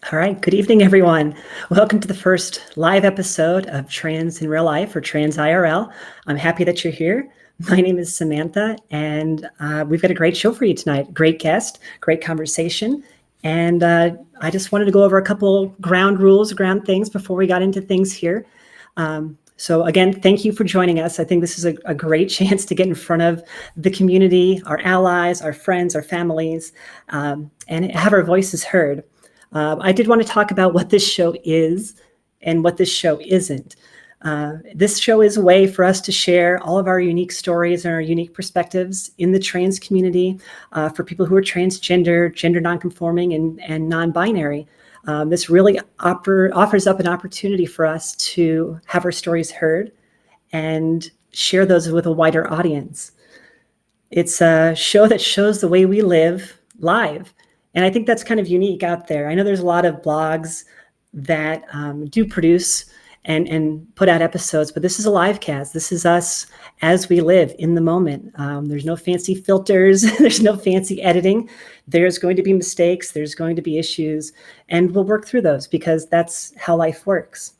All right, good evening, everyone. Welcome to the first live episode of Trans in Real Life, or Trans IRL. I'm happy that you're here. My name is Samantha, and we've got a great show for you tonight. Great guest, great conversation. And I just wanted to go over a couple ground rules, ground things before we got into things here. So again, thank you for joining us. I think this is a great chance to get in front of the community, our allies, our friends, our families, and have our voices heard. I did want to talk about what this show is and what this show isn't. This show is a way for us to share all of our unique stories and our unique perspectives in the trans community for people who are transgender, gender nonconforming, and non-binary. This really offers up an opportunity for us to have our stories heard and share those with a wider audience. It's a show that shows the way we live live. And I think that's kind of unique out there. I know there's a lot of blogs that do produce and put out episodes, but this is a live cast. This is us as we live in the moment. There's no fancy filters. There's no fancy editing. There's going to be mistakes. There's going to be issues, and we'll work through those because that's how life works.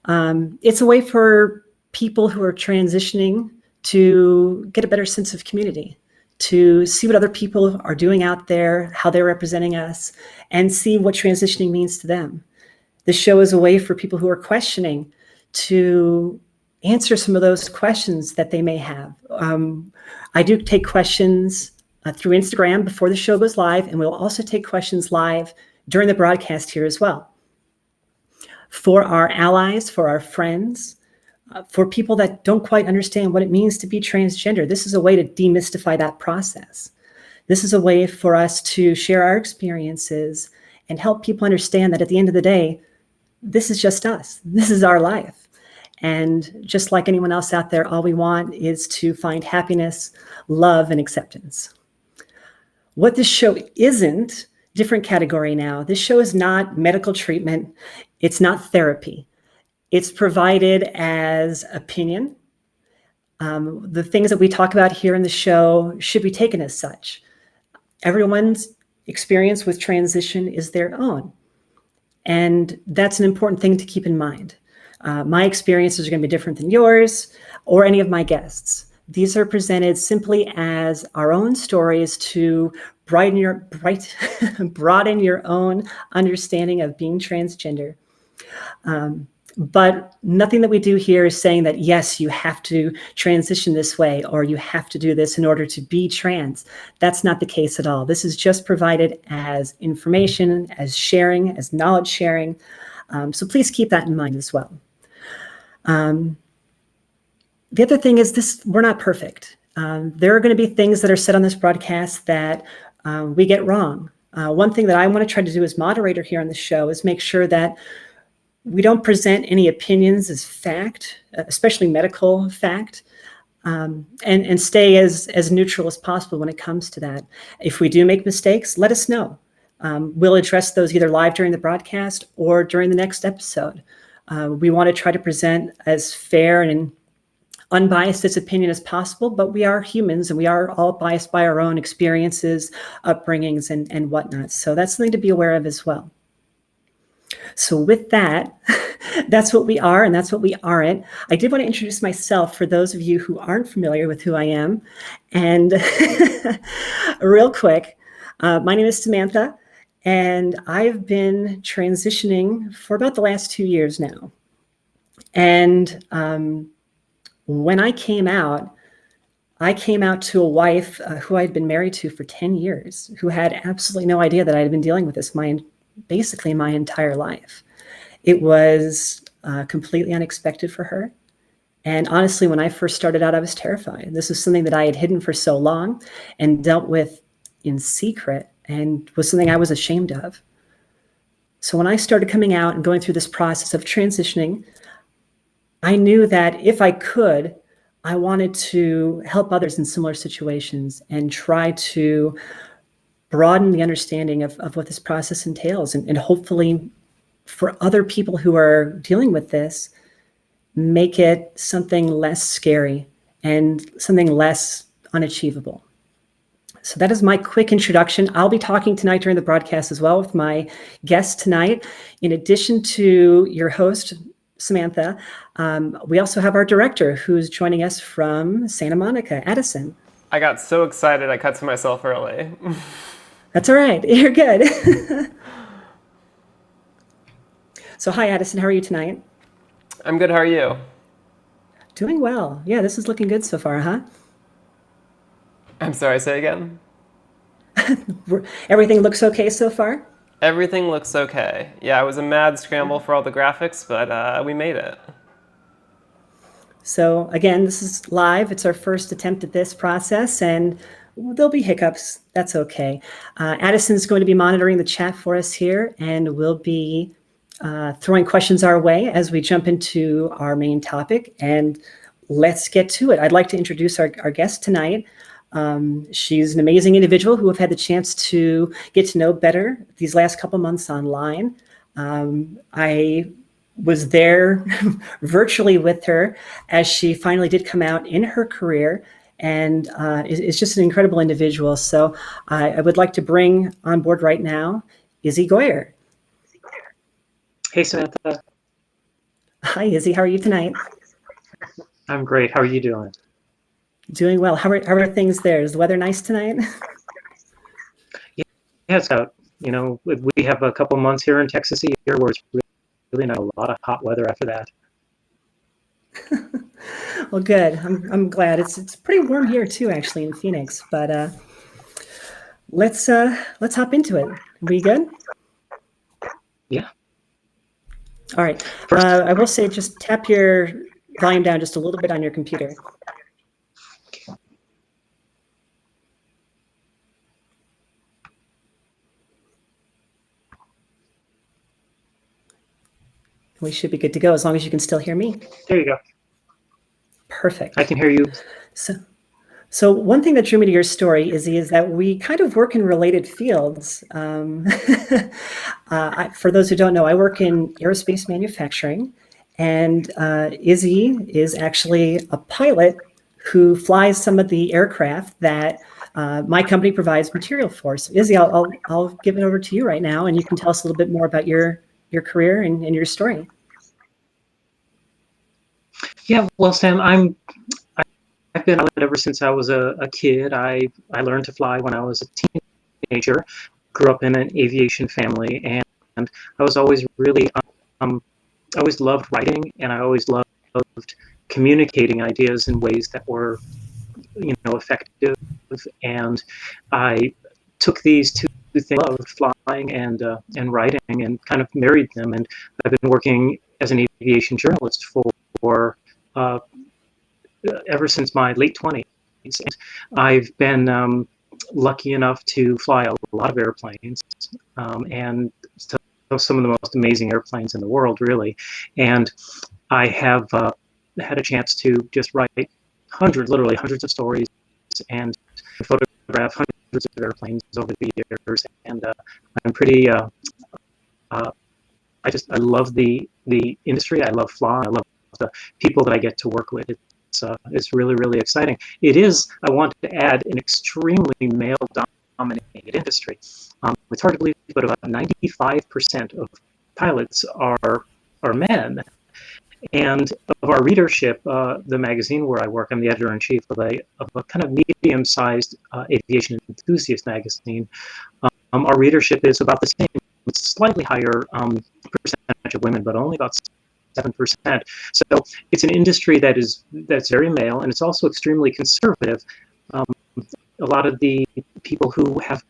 It's a way for people who are transitioning to get a better sense of community, to see what other people are doing out there, how they're representing us, and see what transitioning means to them. This show is a way for people who are questioning to answer some of those questions that they may have. I do take questions through Instagram before the show goes live, and we'll also take questions live during the broadcast here as well. For our allies, for our friends, for people that don't quite understand what it means to be transgender, this is a way to demystify that process. This is a way for us to share our experiences and help people understand that at the end of the day, this is just us. This is our life. And just like anyone else out there, all we want is to find happiness, love, and acceptance. What this show isn't, different category now. This show is not medical treatment. It's not therapy. It's provided as opinion. The things that we talk about here in the show should be taken as such. Everyone's experience with transition is their own. And that's an important thing to keep in mind. My experiences are going to be different than yours or any of my guests. These are presented simply as our own stories to broaden your own understanding of being transgender. But nothing that we do here is saying that, yes, you have to transition this way or you have to do this in order to be trans. That's not the case at all. This is just provided as information, as sharing, as knowledge sharing. So please keep that in mind as well. The other thing is we're not perfect. There are going to be things that are said on this broadcast that we get wrong. One thing that I want to try to do as moderator here on the show is make sure that we don't present any opinions as fact, especially medical fact, and stay as neutral as possible when it comes to that. If we do make mistakes, let us know. We'll address those either live during the broadcast or during the next episode. We want to try to present as fair and unbiased its opinion as possible, but we are humans and we are all biased by our own experiences, upbringings, and whatnot. So that's something to be aware of as well. So with that, that's what we are and that's what we aren't. I did want to introduce myself for those of you who aren't familiar with who I am. And real quick, my name is Samantha, and I've been transitioning for about the last 2 years now. And when I came out to a wife who I'd been married to for 10 years, who had absolutely no idea that I had been dealing with this basically my entire life. It was completely unexpected for her. And honestly, when I first started out, I was terrified. This was something that I had hidden for so long and dealt with in secret and was something I was ashamed of. So when I started coming out and going through this process of transitioning, I knew that if I could, I wanted to help others in similar situations and try to broaden the understanding of what this process entails and hopefully for other people who are dealing with this, make it something less scary and something less unachievable. So that is my quick introduction. I'll be talking tonight during the broadcast as well with my guest tonight. In addition to your host, Samantha, we also have our director who's joining us from Santa Monica, Addison. I got so excited I cut to myself early. That's all right. You're good. So hi, Addison. How are you tonight? I'm good, how are you? Doing well. Yeah, this is looking good so far, huh? I'm sorry, say again? Everything looks okay so far? Everything looks okay. Yeah, it was a mad scramble for all the graphics, but we made it. So again, this is live. It's our first attempt at this process, and there'll be hiccups. That's okay. Addison's going to be monitoring the chat for us here, and we'll be throwing questions our way as we jump into our main topic. And let's get to it. I'd like to introduce our guest tonight. She's an amazing individual who I've had the chance to get to know better these last couple months online. I was there virtually with her as she finally did come out in her career, and is just an incredible individual. So I would like to bring on board right now Izzy Goyer. Hey, Samantha. Hi, Izzy. How are you tonight? I'm great. How are you doing? Doing well. How are things there? Is the weather nice tonight? Yeah, it's out. You know, we have a couple months here in Texas a year where it's really not a lot of hot weather after that. Well, good. I'm glad. It's pretty warm here too, actually, in Phoenix. But let's hop into it. Are we good? Yeah. All right. I will say, just tap your volume down just a little bit on your computer. We should be good to go as long as you can still hear me. There you go. Perfect. I can hear you. So one thing that drew me to your story, Izzy, is that we kind of work in related fields. For those who don't know, I work in aerospace manufacturing, and Izzy is actually a pilot who flies some of the aircraft that my company provides material for. So Izzy, I'll give it over to you right now, and you can tell us a little bit more about your career and your story. Yeah, well, Sam, I've been pilot ever since I was a kid. I learned to fly when I was a teenager. Grew up in an aviation family, and I was always really I always loved writing, and I always loved communicating ideas in ways that were, effective. And I took these two things, loved flying and writing, and kind of married them. And I've been working as an aviation journalist for ever since my late 20s. And I've been lucky enough to fly a lot of airplanes, and some of the most amazing airplanes in the world, really. And I have had a chance to just write literally hundreds of stories and photograph hundreds of airplanes over the years. And I'm pretty, I love the industry. I love flying. I love the people that I get to work with. It's really, really exciting. It is, I want to add, an extremely male-dominated industry. It's hard to believe, but about 95% of pilots are men. And of our readership, the magazine where I work, I'm the editor-in-chief of a kind of medium-sized aviation enthusiast magazine. Our readership is about the same. It's slightly higher percentage of women, but only about 7%. So it's an industry that's very male, and it's also extremely conservative. A lot of the people who have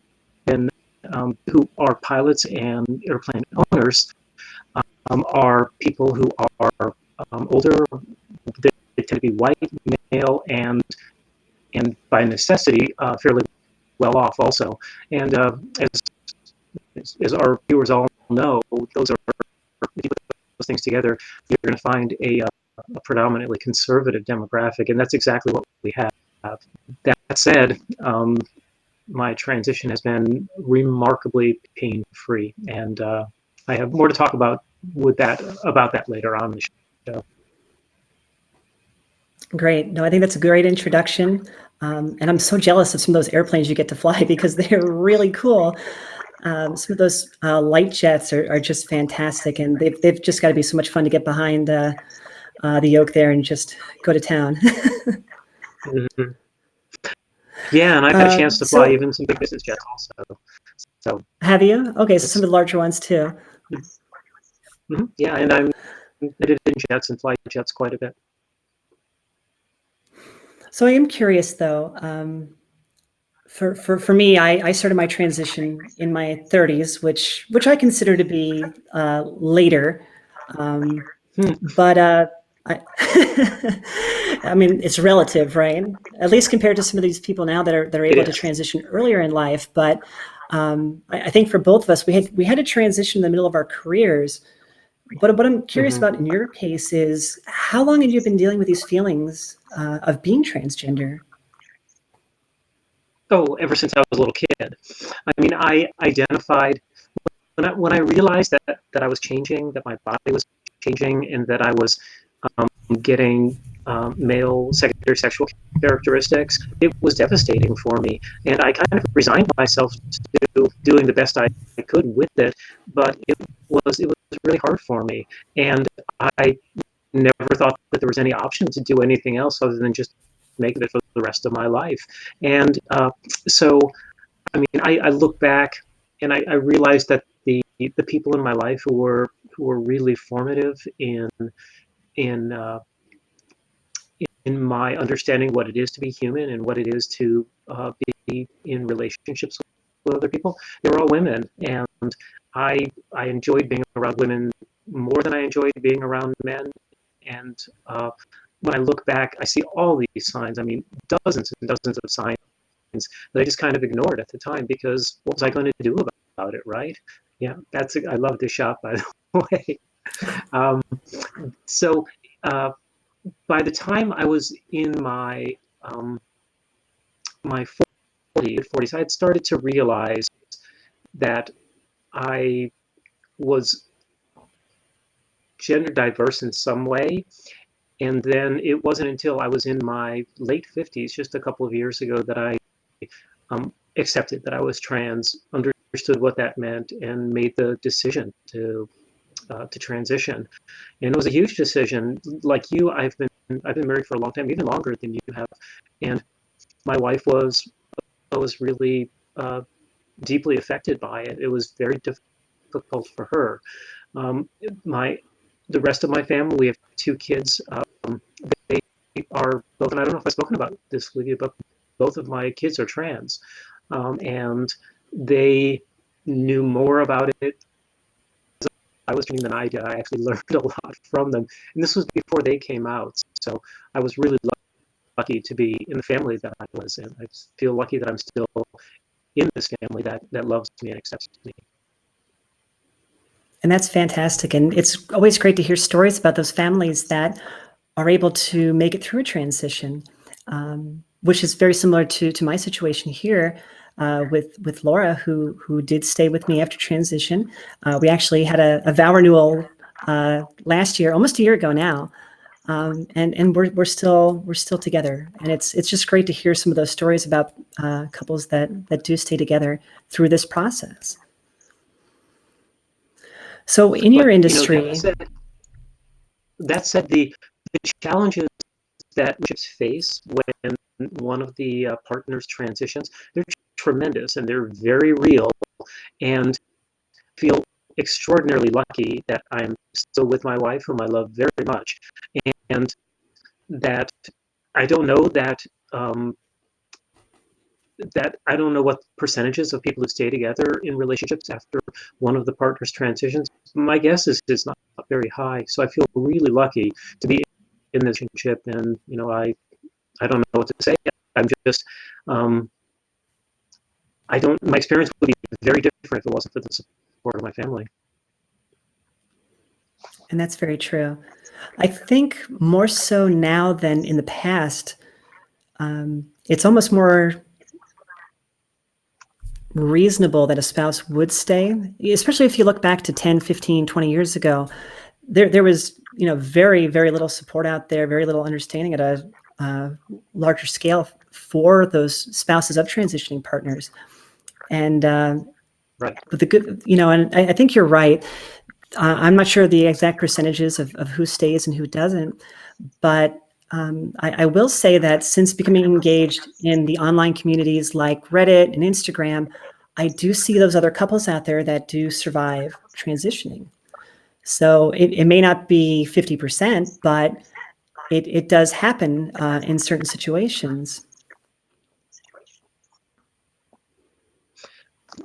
been who are pilots and airplane owners are people who are older. They tend to be white, male, and by necessity fairly well off also. And as our viewers all know, those are, if you put those things together, you're going to find a predominantly conservative demographic, and that's exactly what we have. That said, my transition has been remarkably pain-free, and I have more to talk about that later on in the show. Great. No, I think that's a great introduction. And I'm so jealous of some of those airplanes you get to fly because they're really cool. Some of those light jets are just fantastic, and they've just got to be so much fun to get behind the yoke there and just go to town. Mhm. Yeah, and I've had a chance to fly So even some big business jets also. So have you? Okay, so some it's of the larger ones too. yeah, and I'm fitted in jets and fly jets quite a bit. So I am curious though. For me, I started my transition in my 30s, which I consider to be later. Um, Hmm. but I, I mean, it's relative, right? At least compared to some of these people now that are It able to is. transition earlier in life. But I think for both of us, we had to transition in the middle of our careers. But what I'm curious Hmm. about in your case is how long have you been dealing with these feelings of being transgender? Oh, ever since I was a little kid. I mean, I identified when I realized that I was changing, that my body was changing, and that I was getting male secondary sexual characteristics. It was devastating for me, and I kind of resigned myself to doing the best I could with it. But it was really hard for me, and I never thought that there was any option to do anything else other than just make it for the rest of my life. And so, I mean, I look back and I realized that the people in my life who were really formative in uh, in my understanding what it is to be human and what it is to be in relationships with other people, they were all women, and I enjoyed being around women more than I enjoyed being around men. And when I look back, I see all these signs. I mean, dozens and dozens of signs that I just kind of ignored at the time because what was I going to do about it, right? Yeah, I love to shop, by the way. Um, so uh, by the time I was in my 40s, I had started to realize that I was gender diverse in some way. And then it wasn't until I was in my late 50s, just a couple of years ago, that I accepted that I was trans, understood what that meant, and made the decision to transition. And it was a huge decision. Like you, I've been married for a long time, even longer than you have, and my wife was really deeply affected by it. It was very difficult for her. Um, my the rest of my family, we have two kids. They are both, and I don't know if I've spoken about this with you, but both of my kids are trans, and they knew more about it I was training than I did. I actually learned a lot from them, and this was before they came out. So I was really lucky to be in the family that I was in. I feel lucky that I'm still in this family that loves me and accepts me. And that's fantastic. And it's always great to hear stories about those families that are able to make it through a transition, which is very similar to my situation here with Laura, who did stay with me after transition. We actually had a vow renewal last year, almost a year ago now, and we're still together. And it's just great to hear some of those stories about couples that do stay together through this process. So in But your that industry, said, the challenges that relationships face when one of the partners transitions, they're tremendous and they're very real, and feel extraordinarily lucky that I'm still with my wife, whom I love very much, and that I don't know that I don't know what percentages of people who stay together in relationships after one of the partners transitions. My guess is it's not very high. So I feel really lucky to be in this relationship, and I don't know what to say. I'm just um, I don't. My experience would be very different if it wasn't for the support of my family. and that's very true. I think more so now than in the past, it's almost more reasonable that a spouse would stay, especially if you look back to 10, 15, 20 years ago. There was very, very little support out there, very little understanding at a larger scale for those spouses of transitioning partners. And Right. but the good, and I think you're right. I'm not sure the exact percentages of who stays and who doesn't, but I will say that since becoming engaged in the online communities like Reddit and Instagram, I do see those other couples out there that do survive transitioning. So it may not be 50%, but it does happen in certain situations.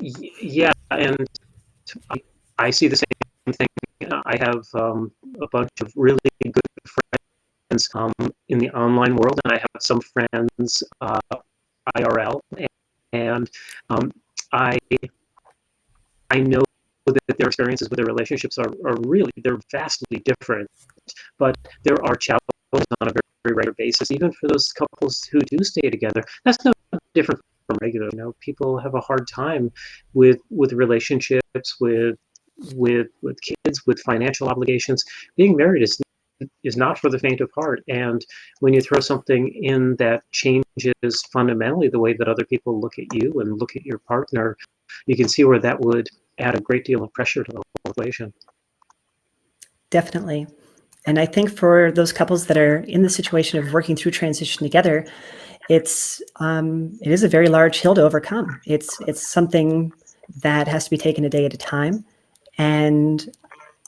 Yeah, and I see the same thing. I have a bunch of really good friends in the online world, and I have some friends IRL, and I know that their experiences with their relationships are really, they're vastly different, but there are challenges on a very, very regular basis, even for those couples who do stay together. That's no different from regular. People have a hard time with relationships, with kids, with financial obligations. Being married is not for the faint of heart. And when you throw something in that changes fundamentally the way that other people look at you and look at your partner, you can see where that would add a great deal of pressure to the whole equation. Definitely. And I think for those couples that are in the situation of working through transition together, it is a very large hill to overcome. It's something that has to be taken a day at a time. And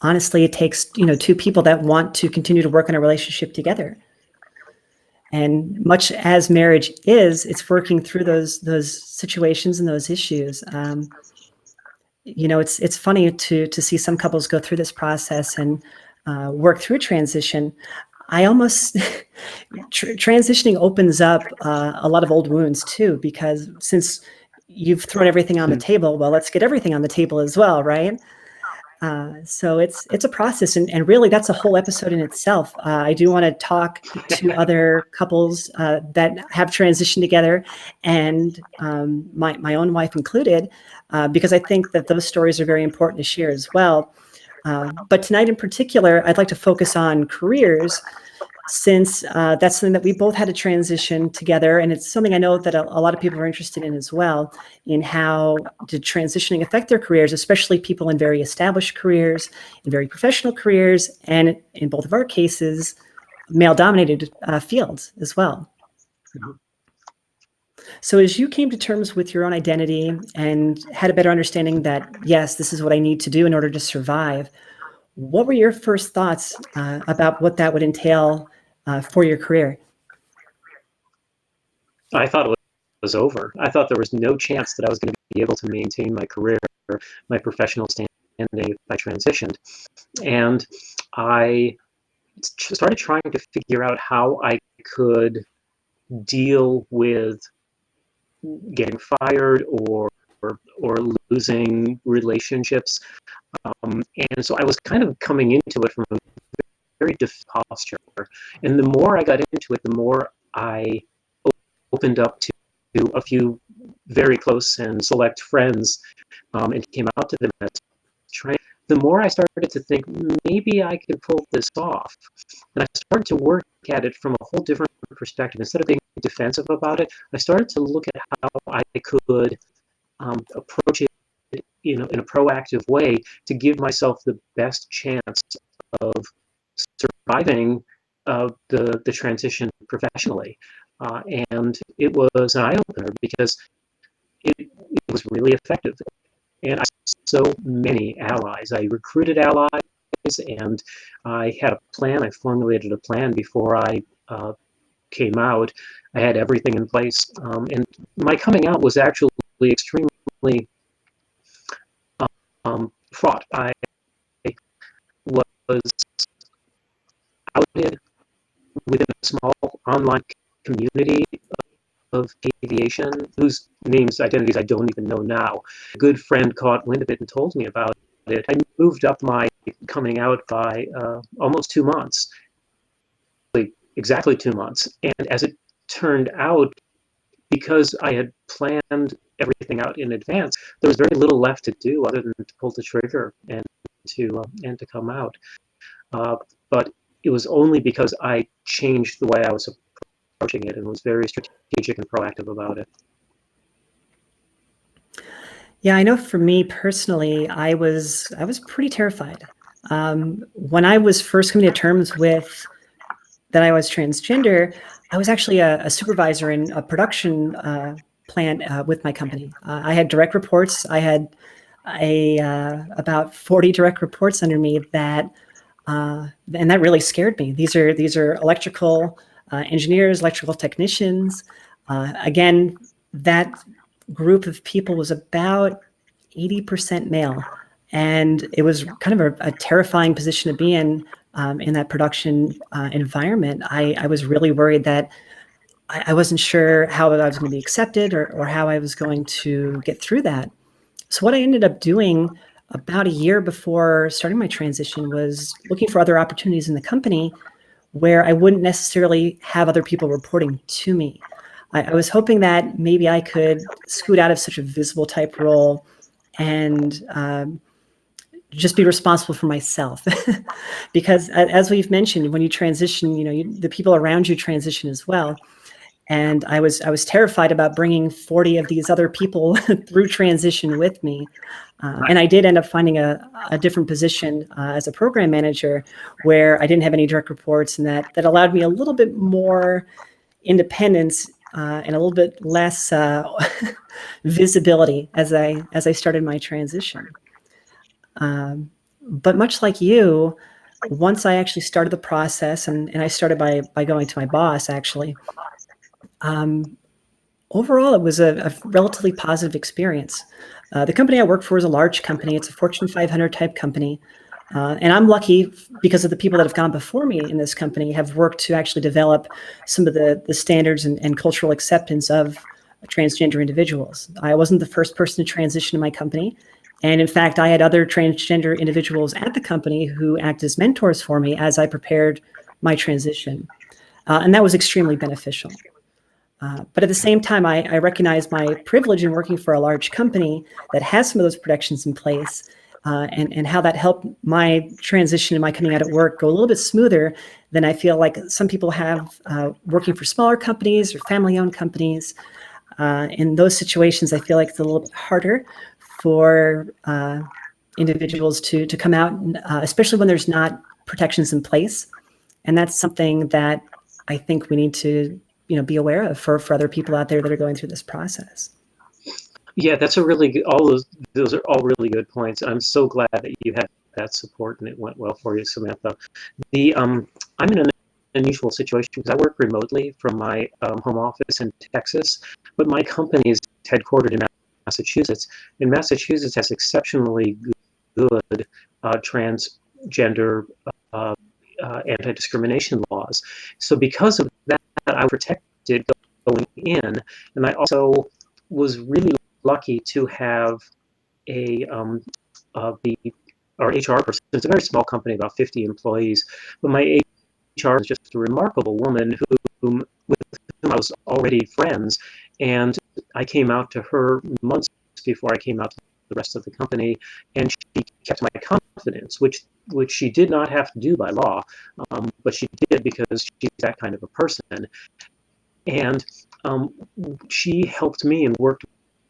honestly, it takes, two people that want to continue to work on a relationship together. And much as marriage is, it's working through those situations and those issues. It's funny to see some couples go through this process and work through transition. I almost transitioning opens up a lot of old wounds too, because since you've thrown everything on the table, well, let's get everything on the table as well, right? So it's a process, and really that's a whole episode in itself. I do want to talk to other couples that have transitioned together, and my own wife included, because I think that those stories are very important to share as well. But tonight in particular, I'd like to focus on careers, since that's something that we both had to transition together. And it's something I know that a lot of people are interested in as well, in how did transitioning affect their careers, especially people in very established careers, in very professional careers, and in both of our cases, male-dominated fields as well. Mm-hmm. So as you came to terms with your own identity and had a better understanding that, yes, this is what I need to do in order to survive, what were your first thoughts about what that would entail for your career? I thought it was over. I thought there was no chance that I was going to be able to maintain my career, my professional standing if I transitioned. And I started trying to figure out how I could deal with getting fired or losing relationships. And so I was kind of coming into it from a very different posture. And the more I got into it, the more I opened up to a few very close and select friends and came out to them as trans. The more I started to think, maybe I could pull this off. And I started to work at it from a whole different perspective. Instead of being defensive about it, I started to look at how I could approach it in a proactive way to give myself the best chance of surviving the transition professionally. And it was an eye-opener because it was really effective. And I had so many allies. I recruited allies, and I had a plan. I formulated a plan before I came out. I had everything in place. And my coming out was actually extremely fraught. I was outed within a small online community of aviation, whose names, identities I don't even know now. A good friend caught wind of it and told me about it. I moved up my coming out by almost 2 months, exactly 2 months. And as it turned out, because I had planned everything out in advance, there was very little left to do other than to pull the trigger and to come out. but it was only because I changed the way I was approaching it and was very strategic and proactive about it. Yeah, I know for me personally, I was pretty terrified. When I was first coming to terms with that I was transgender, I was actually a supervisor in a production plant with my company. I had direct reports. I had about 40 direct reports under me and that really scared me. These are electrical engineers, electrical technicians. Again, that group of people was about 80% male, and it was kind of a terrifying position to be in that production environment. I was really worried that I wasn't sure how I was going to be accepted or how I was going to get through that. So what I ended up doing about a year before starting my transition was looking for other opportunities in the company where I wouldn't necessarily have other people reporting to me. I was hoping that maybe I could scoot out of such a visible type role and just be responsible for myself. Because as we've mentioned, when you transition, the people around you transition as well. And I was terrified about bringing 40 of these other people through transition with me. And I did end up finding a different position as a program manager where I didn't have any direct reports, and that allowed me a little bit more independence and a little bit less visibility as I started my transition. But much like you, once I actually started the process, and I started by going to my boss, actually, overall, it was a relatively positive experience. The company I work for is a large company. It's a Fortune 500 type company. And I'm lucky because of the people that have gone before me in this company have worked to actually develop some of the standards and cultural acceptance of transgender individuals. I wasn't the first person to transition in my company. And in fact, I had other transgender individuals at the company who act as mentors for me as I prepared my transition. And that was extremely beneficial. But at the same time, I recognize my privilege in working for a large company that has some of those protections in place, and how that helped my transition and my coming out at work go a little bit smoother than I feel like some people have working for smaller companies or family-owned companies. In those situations, I feel like it's a little bit harder for individuals to come out, especially when there's not protections in place. And that's something that I think we need to be aware of for other people out there that are going through this process. Yeah, that's a really good, those are all really good points. I'm so glad that you had that support and it went well for you, Samantha. I'm in an unusual situation because I work remotely from my home office in Texas, but my company is headquartered in Massachusetts, and Massachusetts has exceptionally good transgender anti-discrimination laws. So because of that, I was protected going in, and I also was really lucky to have our HR person. It's a very small company, about 50 employees, but my HR is just a remarkable woman with whom I was already friends, and I came out to her months before I came out to the rest of the company, and she kept my confidence, which she did not have to do by law, but she did because she's that kind of a person. And she helped me and worked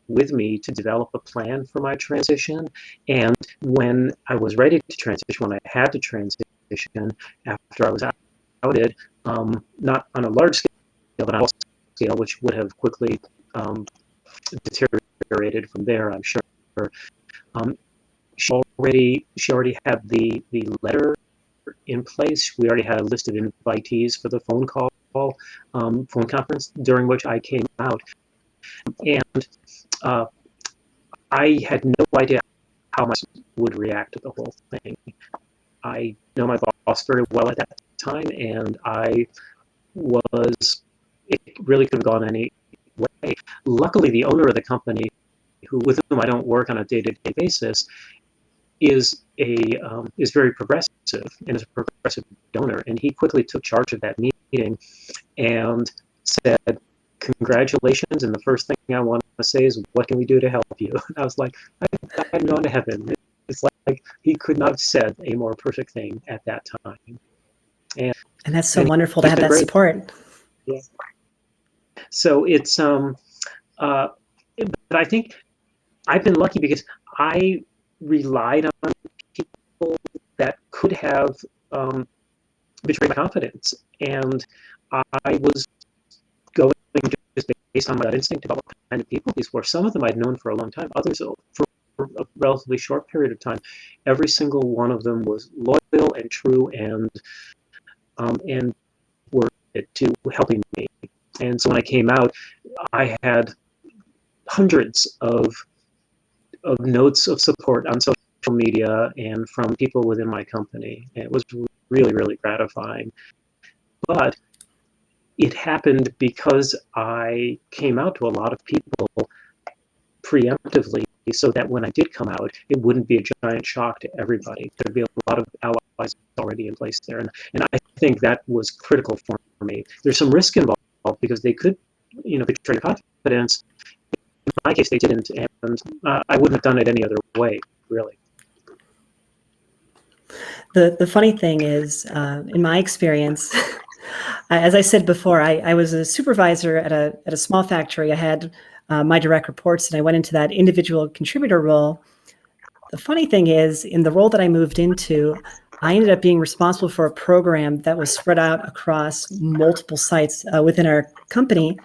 with me to develop a plan for my transition. And when I was ready to transition, when I had to transition after I was outed, not on a large scale, but on a small scale, which would have quickly deteriorated from there, I'm sure. She already had the letter in place. We already had a list of invitees for the phone conference during which I came out, and I had no idea how much would react to the whole thing. I know my boss very well at that time, and it really could have gone any way. Luckily, the owner of the company, with whom I don't work on a day-to-day basis, is very progressive and is a progressive donor, and he quickly took charge of that meeting and said, "Congratulations, and the first thing I want to say is, what can we do to help you?" I was like, I'm going to heaven. it's like he could not have said a more perfect thing at that time. And that's so And wonderful to it's have been that great. support. Yeah. So it's but I think I've been lucky because I relied on people that could have betrayed my confidence, and I was going just based on my gut instinct about what kind of people these were. Some of them I'd known for a long time, others for a relatively short period of time. Every single one of them was loyal and true, and were to helping me. And so when I came out, I had hundreds of notes of support on social media and from people within my company. And it was really, really gratifying. But it happened because I came out to a lot of people preemptively so that when I did come out, it wouldn't be a giant shock to everybody. There'd be a lot of allies already in place there. And I think that was critical for me. There's some risk involved because they could, betray confidence. In my case, they didn't, and I wouldn't have done it any other way, really. The funny thing is, in my experience, as I said before, I was a supervisor at a small factory. I had my direct reports, and I went into that individual contributor role. The funny thing is, in the role that I moved into, I ended up being responsible for a program that was spread out across multiple sites within our company.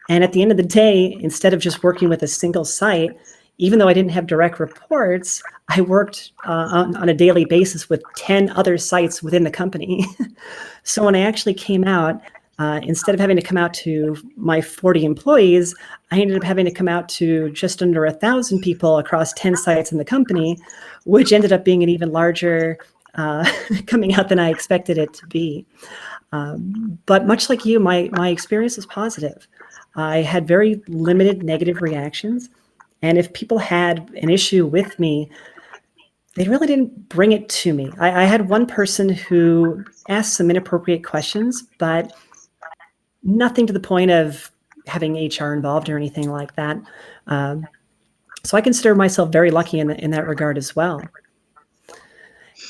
And at the end of the day, instead of just working with a single site, even though I didn't have direct reports, I worked on a daily basis with 10 other sites within the company. So when I actually came out, instead of having to come out to my 40 employees, I ended up having to come out to just under 1,000 people across 10 sites in the company, which ended up being an even larger coming out than I expected it to be. But much like you, my experience was positive. I had very limited negative reactions. And if people had an issue with me, they really didn't bring it to me. I had one person who asked some inappropriate questions, but nothing to the point of having HR involved or anything like that. So I consider myself very lucky in that regard as well.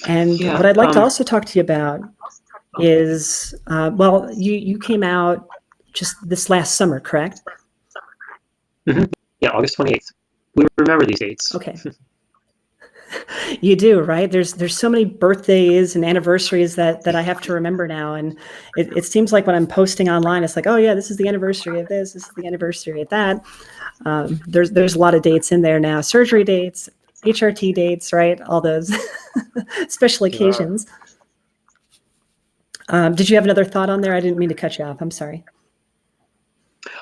And Yeah, what I'd like to also talk to you about is, well, you came out just this last summer, correct? Mm-hmm. Yeah, August 28th. We remember these dates. Okay. You do, right? There's so many birthdays and anniversaries that I have to remember now. And it seems like when I'm posting online, it's like, oh yeah, this is the anniversary of this is the anniversary of that. There's a lot of dates in there now, surgery dates, HRT dates, right? All those special occasions. Did you have another thought on there? I didn't mean to cut you off. I'm sorry.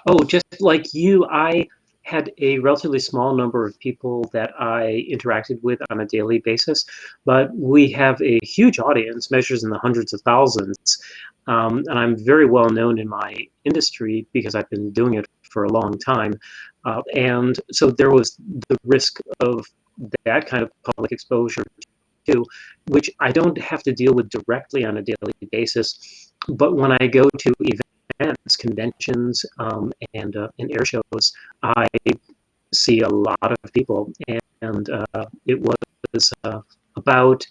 Oh, just like you, I had a relatively small number of people that I interacted with on a daily basis, but we have a huge audience, measures in the hundreds of thousands, and I'm very well known in my industry because I've been doing it for a long time, and so there was the risk of that kind of public exposure too, which I don't have to deal with directly on a daily basis, but when I go to events, conventions, and air shows, I see a lot of people, and it was about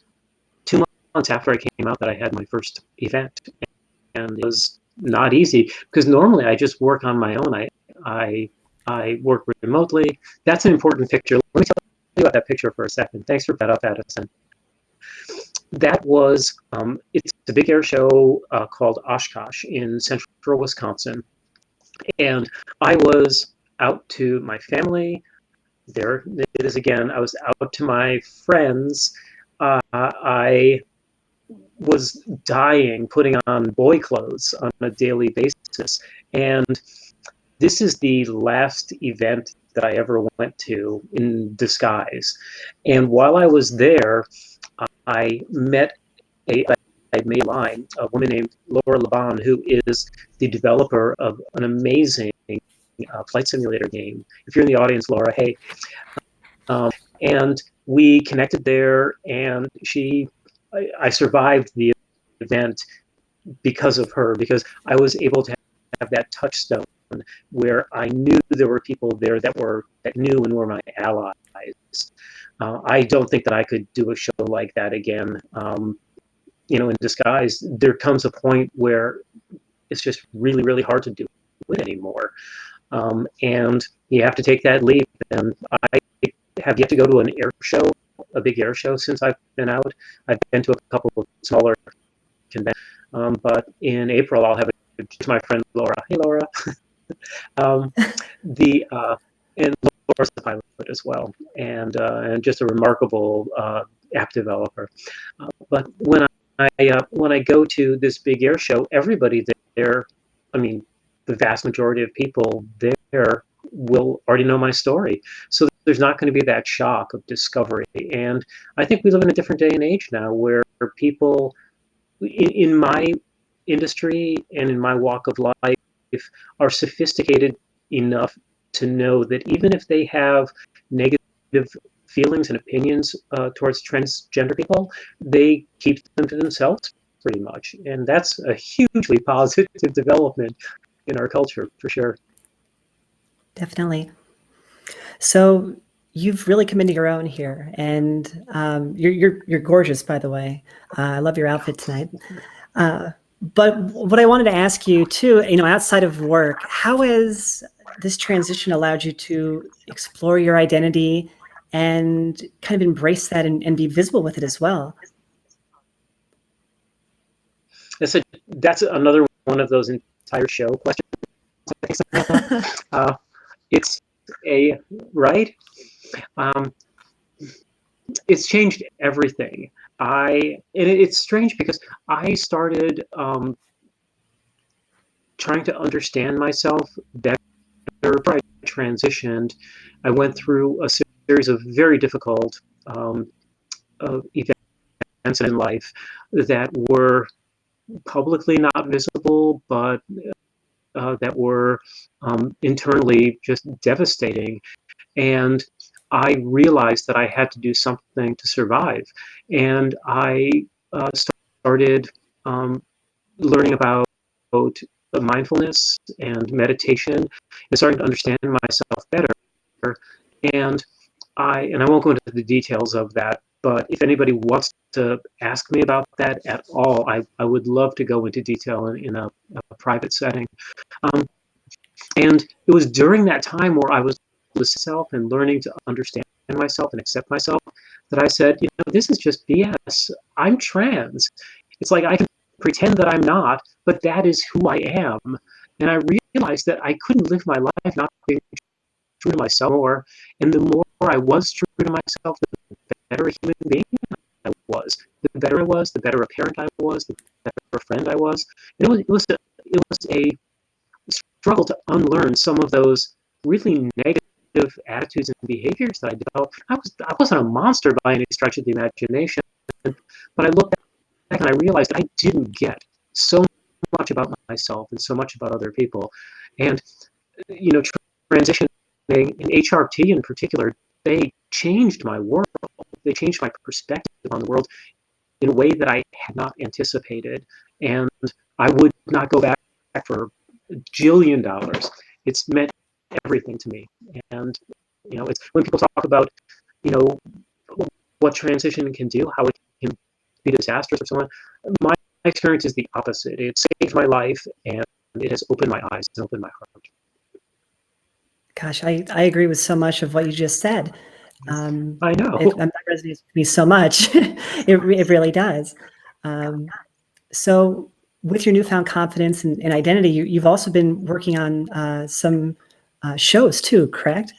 2 months after I came out that I had my first event, and it was not easy because normally I just work on my own. I work remotely. That's an important picture. Let me tell you about that picture for a second. Thanks for that up, Addison. That was, it's a big air show called Oshkosh in central Wisconsin. And I was out to my family. There it is again. I was out to my friends. I was dying, putting on boy clothes on a daily basis. And this is the last event that I ever went to in disguise. And while I was there, I met I made a line, a woman named Laura Laban, who is the developer of an amazing flight simulator game. If you're in the audience, Laura, hey. And we connected there, and I survived the event because of her, because I was able to have that touchstone where I knew there were people there that knew and were my allies. I don't think that I could do a show like that again. In disguise, there comes a point where it's just really, really hard to do it anymore. And you have to take that leap. And I have yet to go to an air show, a big air show, since I've been out. I've been to a couple of smaller conventions. But in April, I'll have it to my friend Laura. Hey, Laura. And Laura's the pilot as well, and just a remarkable app developer. But when I go to this big air show, everybody there, I mean, the vast majority of people there will already know my story. So there's not going to be that shock of discovery. And I think we live in a different day and age now where people in my industry and in my walk of life are sophisticated enough to know that even if they have negative feelings and opinions towards transgender people, they keep them to themselves pretty much. And that's a hugely positive development in our culture, for sure. Definitely. So you've really come into your own here, and you're gorgeous, by the way. I love your outfit tonight. But what I wanted to ask you too, outside of work, how has this transition allowed you to explore your identity and kind of embrace that and be visible with it as well? That's another one of those entire show questions. It's right. It's changed everything. It's strange because I started trying to understand myself better before I transitioned. I went through a series of very difficult events in life that were publicly not visible, but that were internally just devastating. And I realized that I had to do something to survive. And I started learning about mindfulness and meditation and starting to understand myself better. And I won't go into the details of that, but if anybody wants to ask me about that at all, I would love to go into detail in a private setting. And it was during that time where I was myself and learning to understand myself and accept myself that I said, this is just BS. I'm trans. It's like I can pretend that I'm not, but that is who I am. And I realized that I couldn't live my life not being true to myself more. And the more I was true to myself, the better a human being I was. The better I was, the better a parent I was, the better a friend I was. And it was a struggle to unlearn some of those really negative attitudes and behaviors that I developed. I wasn't a monster by any stretch of the imagination, but I looked back and I realized I didn't get so much about myself and so much about other people. And transitioning in HRT in particular, they changed my world. They changed my perspective on the world in a way that I had not anticipated, and I would not go back for $1 jillion. It's meant everything to me. And it's when people talk about what transition can do, how it can be disastrous or so on, my experience is the opposite. It saved my life, and it has opened my eyes and opened my heart. Gosh, I agree with so much of what you just said. I know. That resonates with me so much. It really does. So with your newfound confidence and identity, you've also been working on some shows too, correct?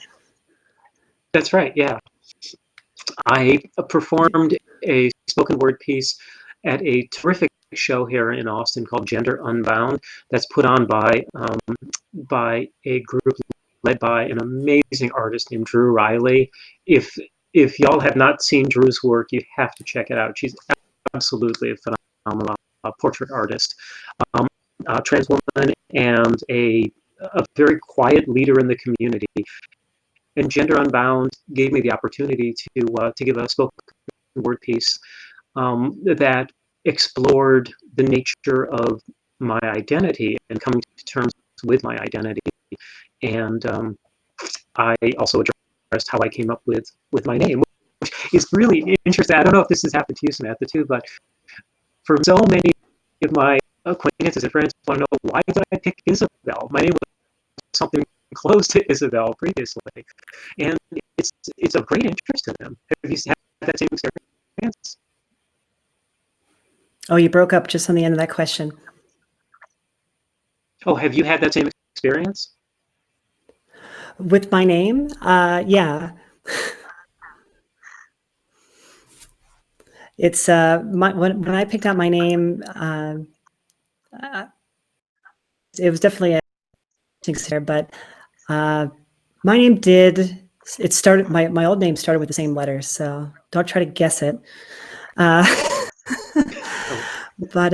That's right, yeah. I performed a spoken word piece at a terrific show here in Austin called Gender Unbound that's put on by a group led by an amazing artist named Drew Riley. If y'all have not seen Drew's work, you have to check it out. She's absolutely a phenomenal portrait artist, a trans woman, and a very quiet leader in the community. And Gender Unbound gave me the opportunity to give a spoken word piece that explored the nature of my identity and coming to terms with my identity. And I also addressed embarrassed how I came up with my name, which is really interesting. I don't know if this has happened to you, Samantha, too, but for so many of my acquaintances and friends want to know, why did I pick Isabel? My name was something close to Isabel previously, and it's of great interest to them. Have you had that same experience? Oh, you broke up just on the end of that question. Oh, have you had that same experience? With my name, yeah. It's when I picked out my name, it was definitely a there, but my name did. It started. My old name started with the same letters, so don't try to guess it. But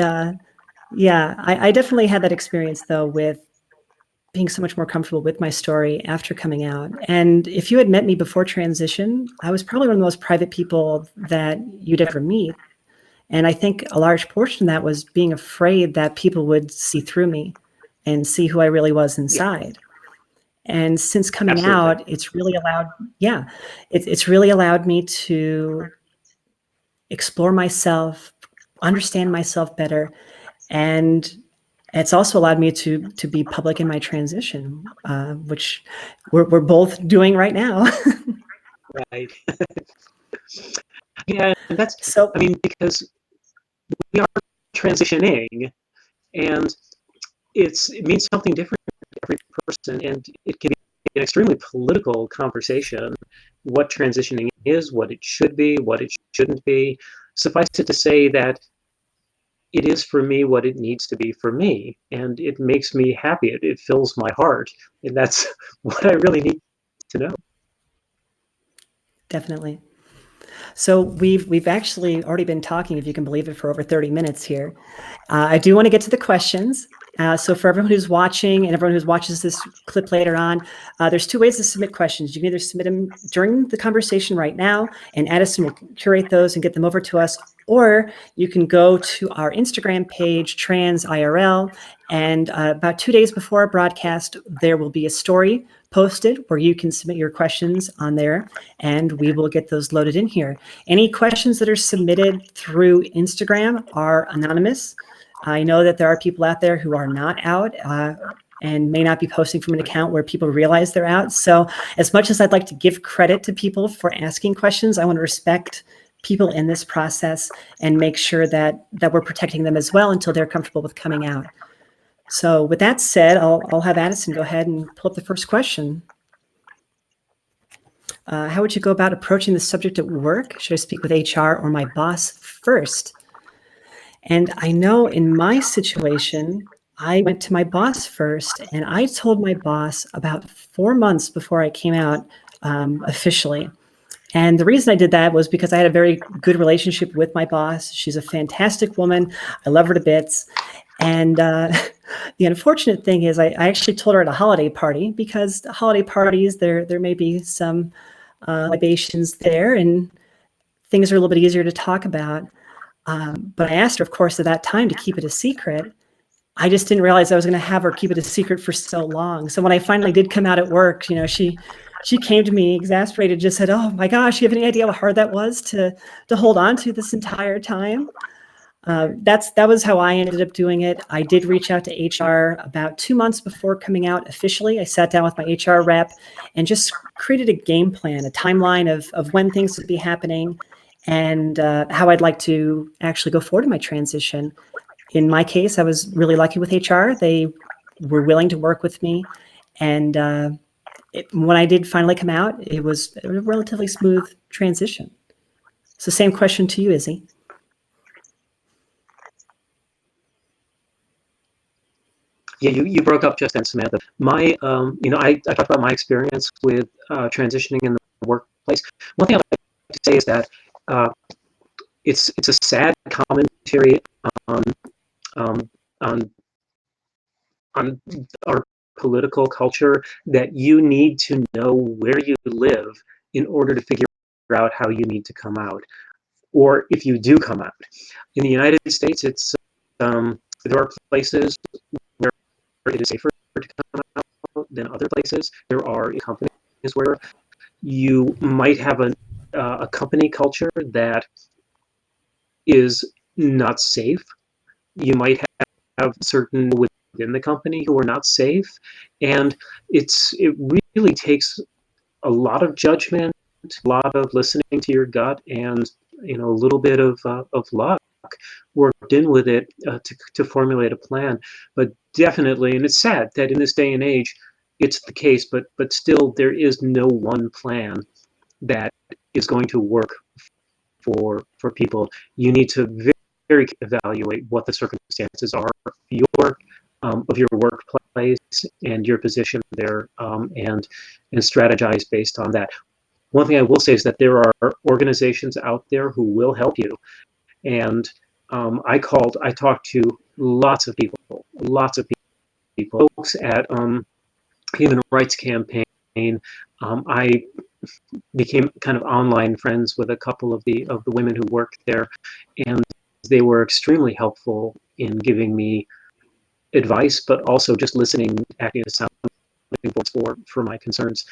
yeah, I definitely had that experience though with being so much more comfortable with my story after coming out. And if you had met me before transition, I was probably one of the most private people that you'd ever meet. And I think a large portion of that was being afraid that people would see through me and see who I really was inside. And since coming Absolutely. out, it's really allowed, yeah, it's really allowed me to explore myself, understand myself better, and it's also allowed me to be public in my transition, which we're both doing right now. Right. Yeah, and that's, So I mean, because we are transitioning, and it means something different to every person, and it can be an extremely political conversation, what transitioning is, what it should be, what it shouldn't be. Suffice it to say that it is for me what it needs to be for me, and it makes me happy. It fills my heart, and that's what I really need to know. definitely. So we've actually already been talking, if you can believe it, for over 30 minutes here. I do want to get to the questions. So for everyone who's watching and everyone who watches this clip later on, there's two ways to submit questions. You can either submit them during the conversation right now, and Addison will curate those and get them over to us, or you can go to our Instagram page, TransIRL, and about 2 days before our broadcast, there will be a story posted where you can submit your questions on there, and we will get those loaded in here. Any questions that are submitted through Instagram are anonymous. I know that there are people out there who are not out and may not be posting from an account where people realize they're out. So as much as I'd like to give credit to people for asking questions, I want to respect people in this process and make sure that we're protecting them as well until they're comfortable with coming out. So with that said, I'll have Addison go ahead and pull up the first question. How would you go about approaching the subject at work? Should I speak with HR or my boss first? And I know in my situation, I went to my boss first, and I told my boss about 4 months before I came out officially. And the reason I did that was because I had a very good relationship with my boss. She's a fantastic woman. I love her to bits. And the unfortunate thing is I actually told her at a holiday party, because the holiday parties, there may be some libations there, and things are a little bit easier to talk about. But I asked her, of course, at that time to keep it a secret. I just didn't realize I was going to have her keep it a secret for so long. So when I finally did come out at work, you know, she came to me exasperated, just said, "Oh my gosh, you have any idea how hard that was to hold on to this entire time?" That was how I ended up doing it. I did reach out to HR about 2 months before coming out officially. I sat down with my HR rep and just created a game plan, a timeline of when things would be happening, and how I'd like to actually go forward in my transition. In my case, I was really lucky with HR. They were willing to work with me. And when I did finally come out, it was a relatively smooth transition. So same question to you, Izzy. Yeah, you broke up just then, Samantha. My, I talked about my experience with transitioning in the workplace. One thing I'd like to say is that it's a sad commentary on um, on on our political culture that you need to know where you live in order to figure out how you need to come out, or if you do come out. In the United States, it's there are places where it is safer to come out than other places. There are companies where you might have a company culture that is not safe. You might have certain within the company who are not safe, and it really takes a lot of judgment, a lot of listening to your gut, and a little bit of luck worked in with it to formulate a plan. But definitely, and it's sad that in this day and age, it's the case. But still, there is no one plan that is going to work for people. You need to very evaluate what the circumstances are of your workplace and your position there, and strategize based on that. One thing I will say is that there are organizations out there who will help you, and I talked to lots of people, folks at Human Rights Campaign. I became kind of online friends with a couple of the women who worked there, and they were extremely helpful in giving me advice, but also just listening, acting as sounding boards for my concerns.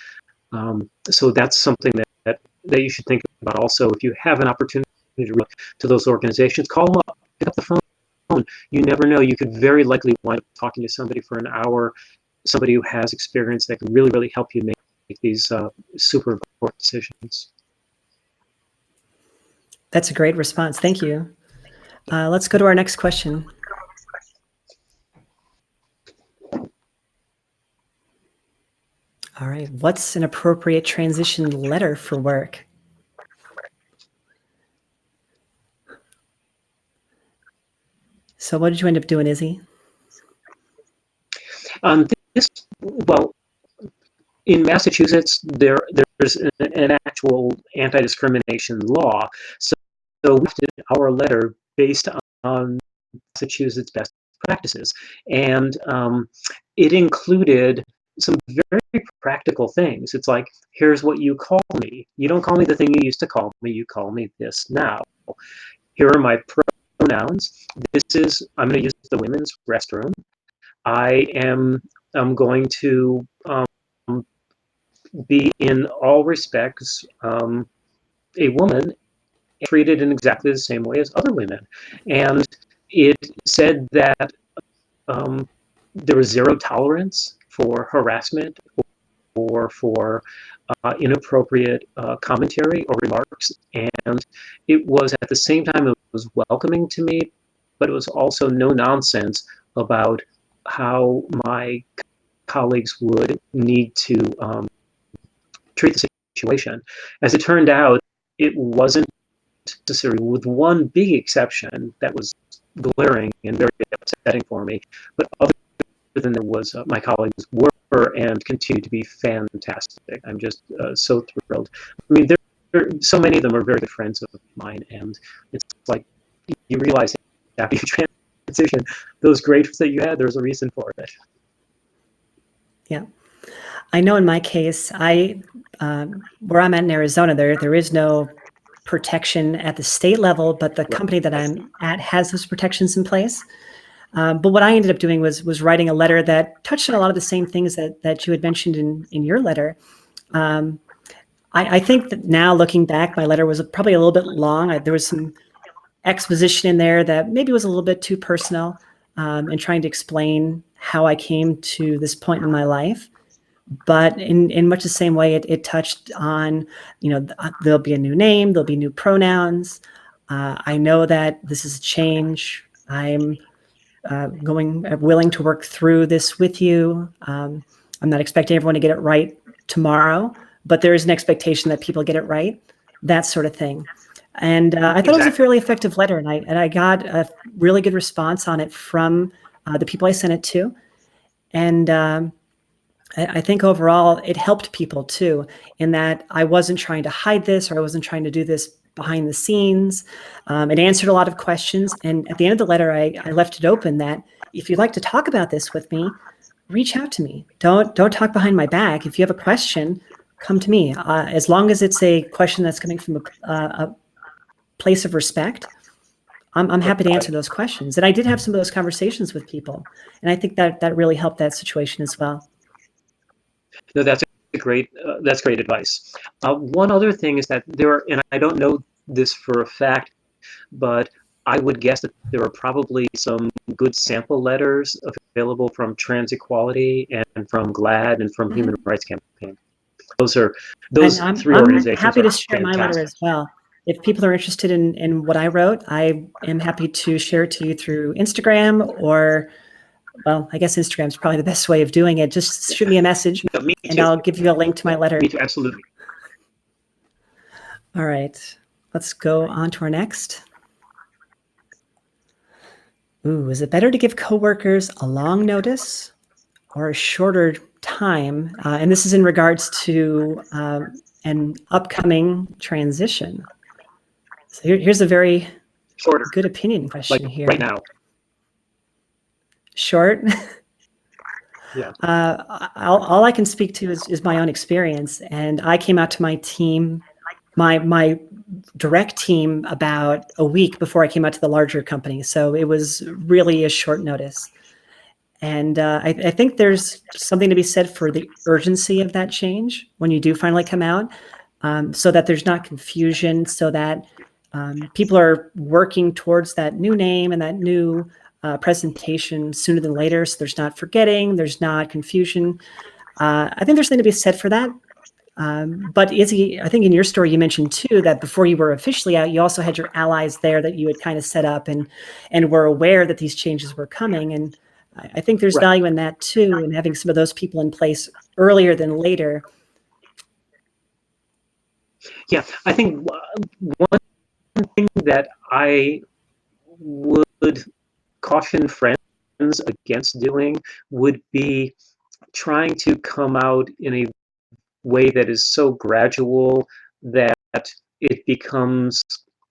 So that's something that you should think about also. If you have an opportunity to look to those organizations, call them up, pick up the phone. You never know. You could very likely wind up talking to somebody for an hour, somebody who has experience that can really, really help you make these super important decisions. That's a great response. Thank you. Let's go to our next question. All right. What's an appropriate transition letter for work? So what did you end up doing, Izzy? Well, in Massachusetts, there's an actual anti-discrimination law. So we did our letter based on Massachusetts best practices. And it included some very practical things. It's like, here's what you call me. You don't call me the thing you used to call me. You call me this now. Here are my pronouns. I'm going to use the women's restroom. I'm going to be in all respects a woman, treated in exactly the same way as other women. And it said that there was zero tolerance for harassment or for inappropriate commentary or remarks. And it was at the same time, it was welcoming to me, but it was also no nonsense about how my colleagues would need to treat the situation. As it turned out, it wasn't necessary, with one big exception that was glaring and very upsetting for me. But other than that, was my colleagues were and continue to be fantastic. I'm just so thrilled. I mean, so many of them are very good friends of mine, and it's like you realize after you transition, those grades that you had, there's a reason for it. Yeah. I know in my case, where I'm at in Arizona, there is no protection at the state level, but the company that I'm at has those protections in place. But what I ended up doing was writing a letter that touched on a lot of the same things that you had mentioned in your letter. I think that now looking back, my letter was probably a little bit long. There was some exposition in there that maybe was a little bit too personal, and trying to explain how I came to this point in my life. But in much the same way, it touched on, there'll be a new name, there'll be new pronouns. I know that this is a change. I'm willing to work through this with you. I'm not expecting everyone to get it right tomorrow, but there is an expectation that people get it right, that sort of thing. And I thought it was a fairly effective letter, and I got a really good response on it from the people I sent it to. And I think overall it helped people too, in that I wasn't trying to hide this, or I wasn't trying to do this behind the scenes. It answered a lot of questions. And at the end of the letter, I left it open that if you'd like to talk about this with me, reach out to me. Don't talk behind my back. If you have a question, come to me. As long as it's a question that's coming from a place of respect, I'm happy to answer those questions. And I did have some of those conversations with people. And I think that really helped that situation as well. No, that's that's great advice. One other thing is that there are, and I don't know this for a fact, but I would guess that there are probably some good sample letters available from Trans Equality and from GLAAD and from Human Rights Campaign. Those And three I'm organizations happy are to share my letter fantastic. as well. If people are interested in what I wrote, I am happy to share it to you through Instagram or, well, I guess Instagram is probably the best way of doing it. Just shoot me a message No, me and too. I'll give you a link to my letter. Me too, absolutely. All right, let's go on to our next. Ooh, is it better to give coworkers a long notice or a shorter time? And this is in regards to an upcoming transition. So here's a very Shorter, good opinion like question here. right now. Short. Yeah. All I can speak to is my own experience, and I came out to my team, my direct team, about a week before I came out to the larger company. So it was really a short notice. And I think there's something to be said for the urgency of that change when you do finally come out, so that there's not confusion, so that people are working towards that new name and that new presentation sooner than later. So there's not forgetting, there's not confusion. I think there's something to be said for that. But Izzy, I think in your story you mentioned too that before you were officially out, you also had your allies there that you had kind of set up and were aware that these changes were coming. And I think there's Right. value in that too, and having some of those people in place earlier than later. Yeah, I think one thing that I would caution friends against doing would be trying to come out in a way that is so gradual that it becomes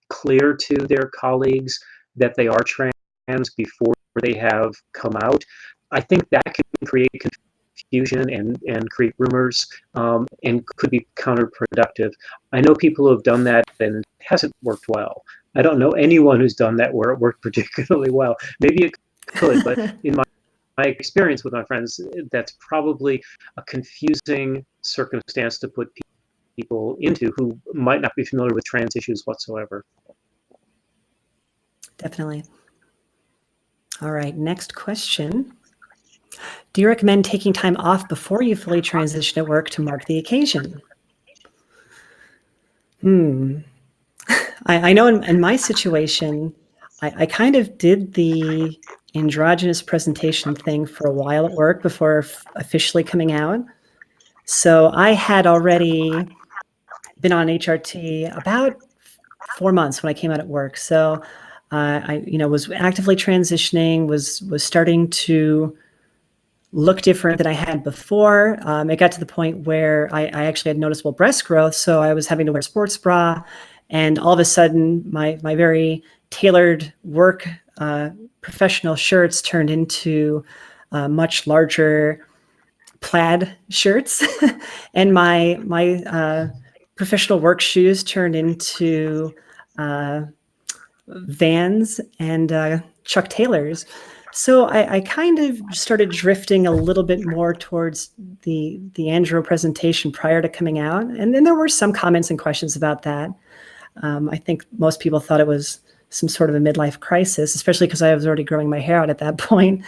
clear to their colleagues that they are trans before they have come out. I think that can create confusion and create rumors, and could be counterproductive. I know people who have done that and it hasn't worked well. I don't know anyone who's done that where it worked particularly well. Maybe it could, but in my experience with my friends, that's probably a confusing circumstance to put people into who might not be familiar with trans issues whatsoever. Definitely. All right, next question. Do you recommend taking time off before you fully transition at work to mark the occasion? I know in my situation, I kind of did the androgynous presentation thing for a while at work before officially coming out. So I had already been on HRT about 4 months when I came out at work. So I was actively transitioning, was starting to look different than I had before. It got to the point where I actually had noticeable breast growth, so I was having to wear a sports bra, and all of a sudden, my very tailored work professional shirts turned into much larger plaid shirts, and my professional work shoes turned into Vans and Chuck Taylors. So I kind of started drifting a little bit more towards the andro presentation prior to coming out. And then there were some comments and questions about that. I think most people thought it was some sort of a midlife crisis, especially because I was already growing my hair out at that point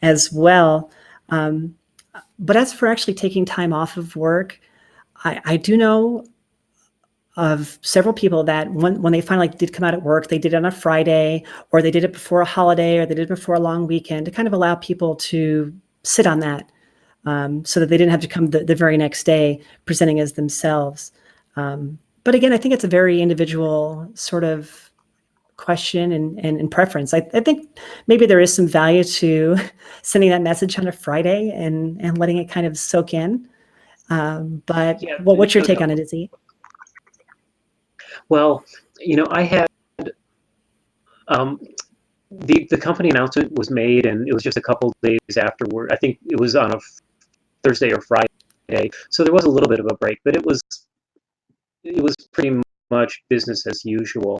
as well. But as for actually taking time off of work, I do know of several people that when they finally did come out at work, they did it on a Friday, or they did it before a holiday, or they did it before a long weekend to kind of allow people to sit on that, so that they didn't have to come the very next day presenting as themselves. But again, I think it's a very individual sort of question and preference. I think maybe there is some value to sending that message on a Friday and letting it kind of soak in. But Yeah, what's your take on it, Izzy? Well, I had the company announcement was made, and it was just a couple days afterward. I think it was on a Thursday or Friday, so there was a little bit of a break, but it was pretty much business as usual.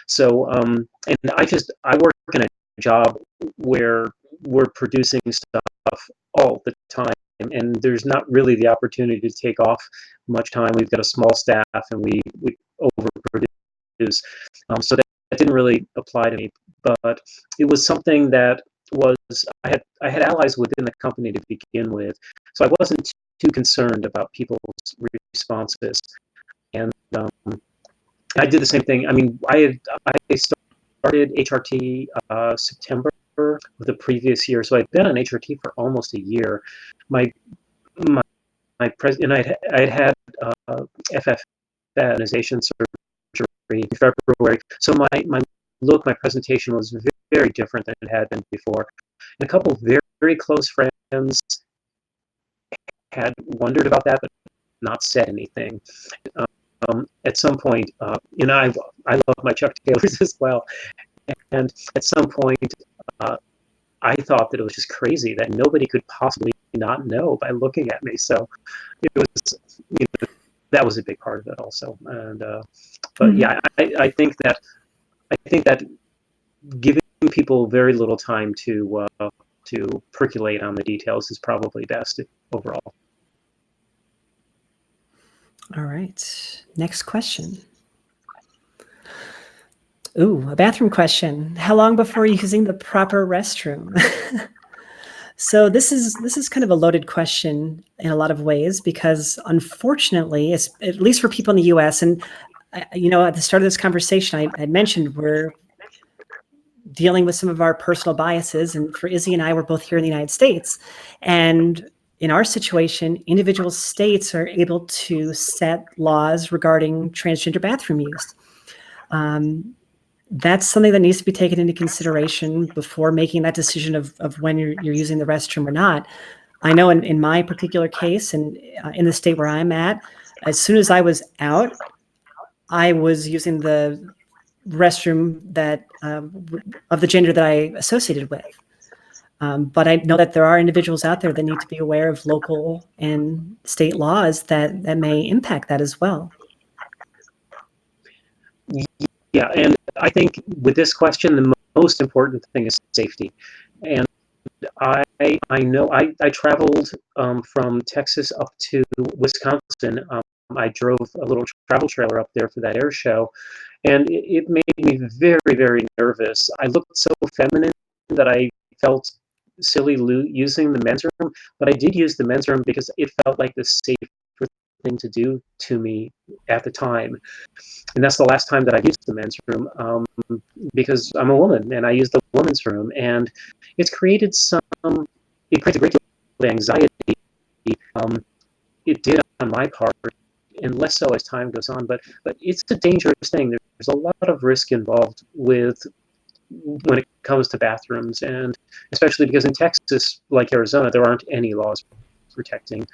So, and I work in a job where we're producing stuff all the time, and there's not really the opportunity to take off much time. We've got a small staff, and we overproduce, so that didn't really apply to me. But it was something that was I had allies within the company to begin with, so I wasn't too concerned about people's responses. And I did the same thing. I mean, I started HRT September of the previous year, so I'd been on HRT for almost a year. My and I'd had FF organization surgery in February, so my presentation was very different than it had been before. And a couple of very close friends had wondered about that, but not said anything. At some point, I love my Chuck Taylors as well, and at some point, I thought that it was just crazy that nobody could possibly not know by looking at me. So it was, that was a big part of it also. And but yeah, I think that giving people very little time to percolate on the details is probably best overall. All right. Next question. Ooh, a bathroom question. How long before using the proper restroom? So this is kind of a loaded question in a lot of ways, because unfortunately, at least for people in the U.S., and at the start of this conversation, I mentioned we're dealing with some of our personal biases, and for Izzy and I, we're both here in the United States, and in our situation, individual states are able to set laws regarding transgender bathroom use. That's something that needs to be taken into consideration before making that decision of when you're using the restroom or not. I know in my particular case, and in the state where I'm at, as soon as I was out, I was using the restroom that of the gender that I associated with. But I know that there are individuals out there that need to be aware of local and state laws that may impact that as well. Yeah, and I think with this question, the most important thing is safety. And I know I traveled from Texas up to Wisconsin. I drove a little travel trailer up there for that air show, and it made me very, very nervous. I looked so feminine that I felt silly using the men's room, but I did use the men's room because it felt like the safer thing to do to me at the time. And that's the last time that I've used the men's room, because I'm a woman and I use the women's room, and it creates a great deal of anxiety. It did on my part, and less so as time goes on, but it's a dangerous thing. There's a lot of risk involved when it comes to bathrooms, and especially because in Texas, like Arizona, there aren't any laws protecting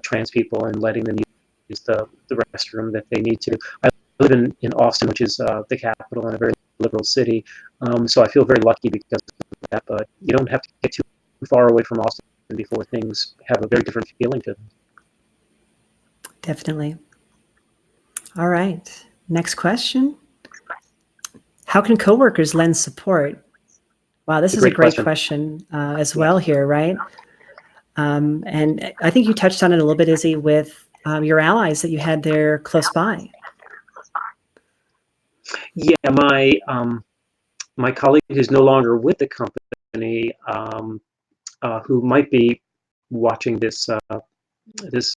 trans people and letting them use the restroom that they need to. I live in Austin, which is the capital and a very liberal city, so I feel very lucky because of that, but you don't have to get too far away from Austin before things have a very different feeling to them. Definitely. All right. Next question. How can coworkers lend support? Wow, this is a great question as well here, right? And I think you touched on it a little bit, Izzy, with your allies that you had there close by. Yeah, my colleague who's no longer with the company, who might be watching this this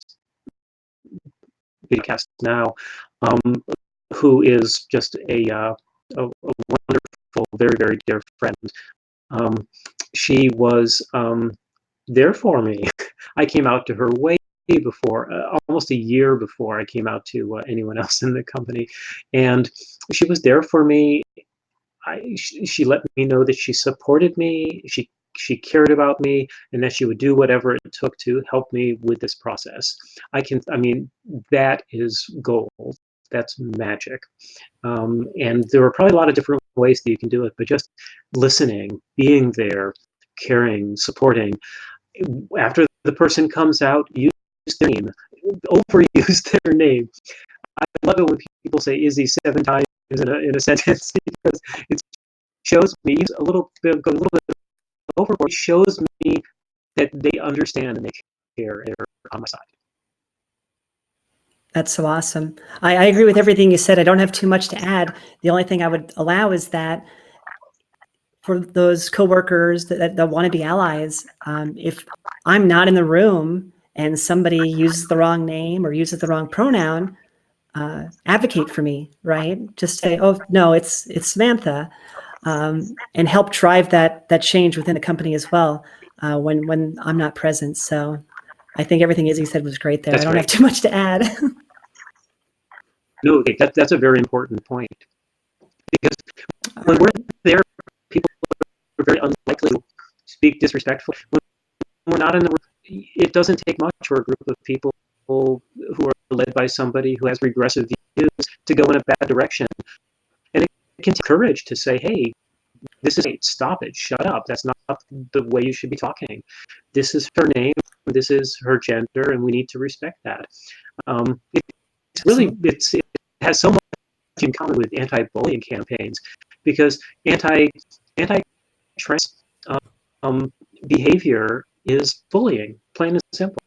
podcast now, who is just a wonderful, very, very dear friend. She was there for me. I came out to her way before, almost a year before I came out to anyone else in the company, and she was there for me. She let me know that she supported me. She cared about me, and that she would do whatever it took to help me with this process. I mean, that is gold. That's magic. And there are probably a lot of different ways that you can do it, but just listening, being there, caring, supporting. After the person comes out, use their name. Overuse their name. I love it when people say Izzy 7 times in a sentence, because it shows me a little bit overboard. It shows me that they understand and they here. They're on my side. That's so awesome. I agree with everything you said. I don't have too much to add. The only thing I would allow is that for those coworkers that want to be allies, if I'm not in the room and somebody uses the wrong name or uses the wrong pronoun, advocate for me, right? Just say, "Oh no, it's Samantha," and help drive that change within the company as well when I'm not present. So I think everything Izzy said was great there. That's I don't great. have too much to add. No, that's a very important point, because when we're there, people are very unlikely to speak disrespectfully. When we're not in the room, it doesn't take much for a group of people who are led by somebody who has regressive views to go in a bad direction. And it can take courage to say, hey, this is, stop it, shut up. That's not the way you should be talking. This is her name, this is her gender, and we need to respect that. It has so much in common with anti-bullying campaigns, because anti-trans behavior is bullying, plain and simple.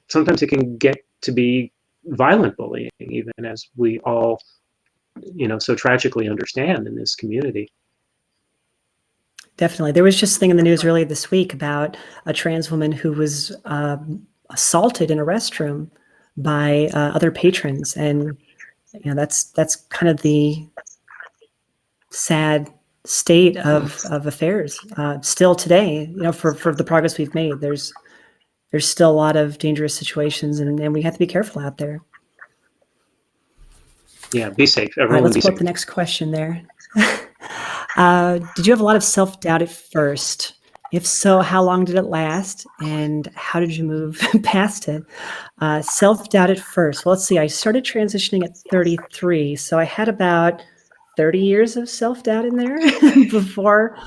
Sometimes it can get to be violent bullying, even, as we all, so tragically understand in this community. Definitely. There was just a thing in the news earlier this week about a trans woman who was assaulted in a restroom by other patrons. And that's kind of the sad state of affairs still today. For the progress we've made, there's still a lot of dangerous situations, and we have to be careful out there. Yeah, be safe. Everyone, all right, let's be pull safe. up the next question there. Did you have a lot of self-doubt at first? If so, how long did it last, and how did you move past it? Self-doubt at first. Well, let's see. I started transitioning at 33, so I had about 30 years of self-doubt in there before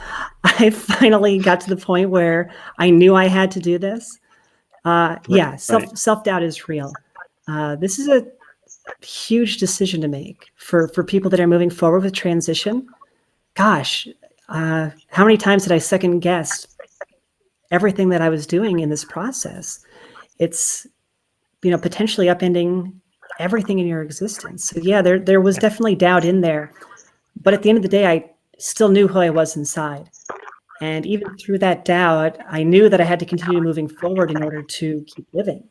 I finally got to the point where I knew I had to do this. Yeah, self-doubt is real. This is a huge decision to make for people that are moving forward with transition. Gosh, how many times did I second guess everything that I was doing in this process? It's, potentially upending everything in your existence. So yeah, there was definitely doubt in there. But at the end of the day, I still knew who I was inside. And even through that doubt, I knew that I had to continue moving forward in order to keep living.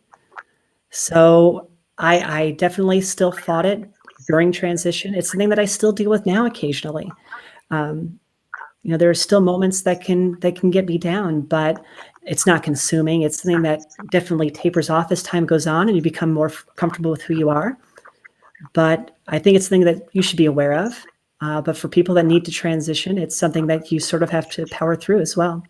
So I definitely still fought it during transition. It's something that I still deal with now occasionally. There are still moments that can get me down, but it's not consuming. It's something that definitely tapers off as time goes on and you become more comfortable with who you are. But I think it's something that you should be aware of. But for people that need to transition, it's something that you sort of have to power through as well.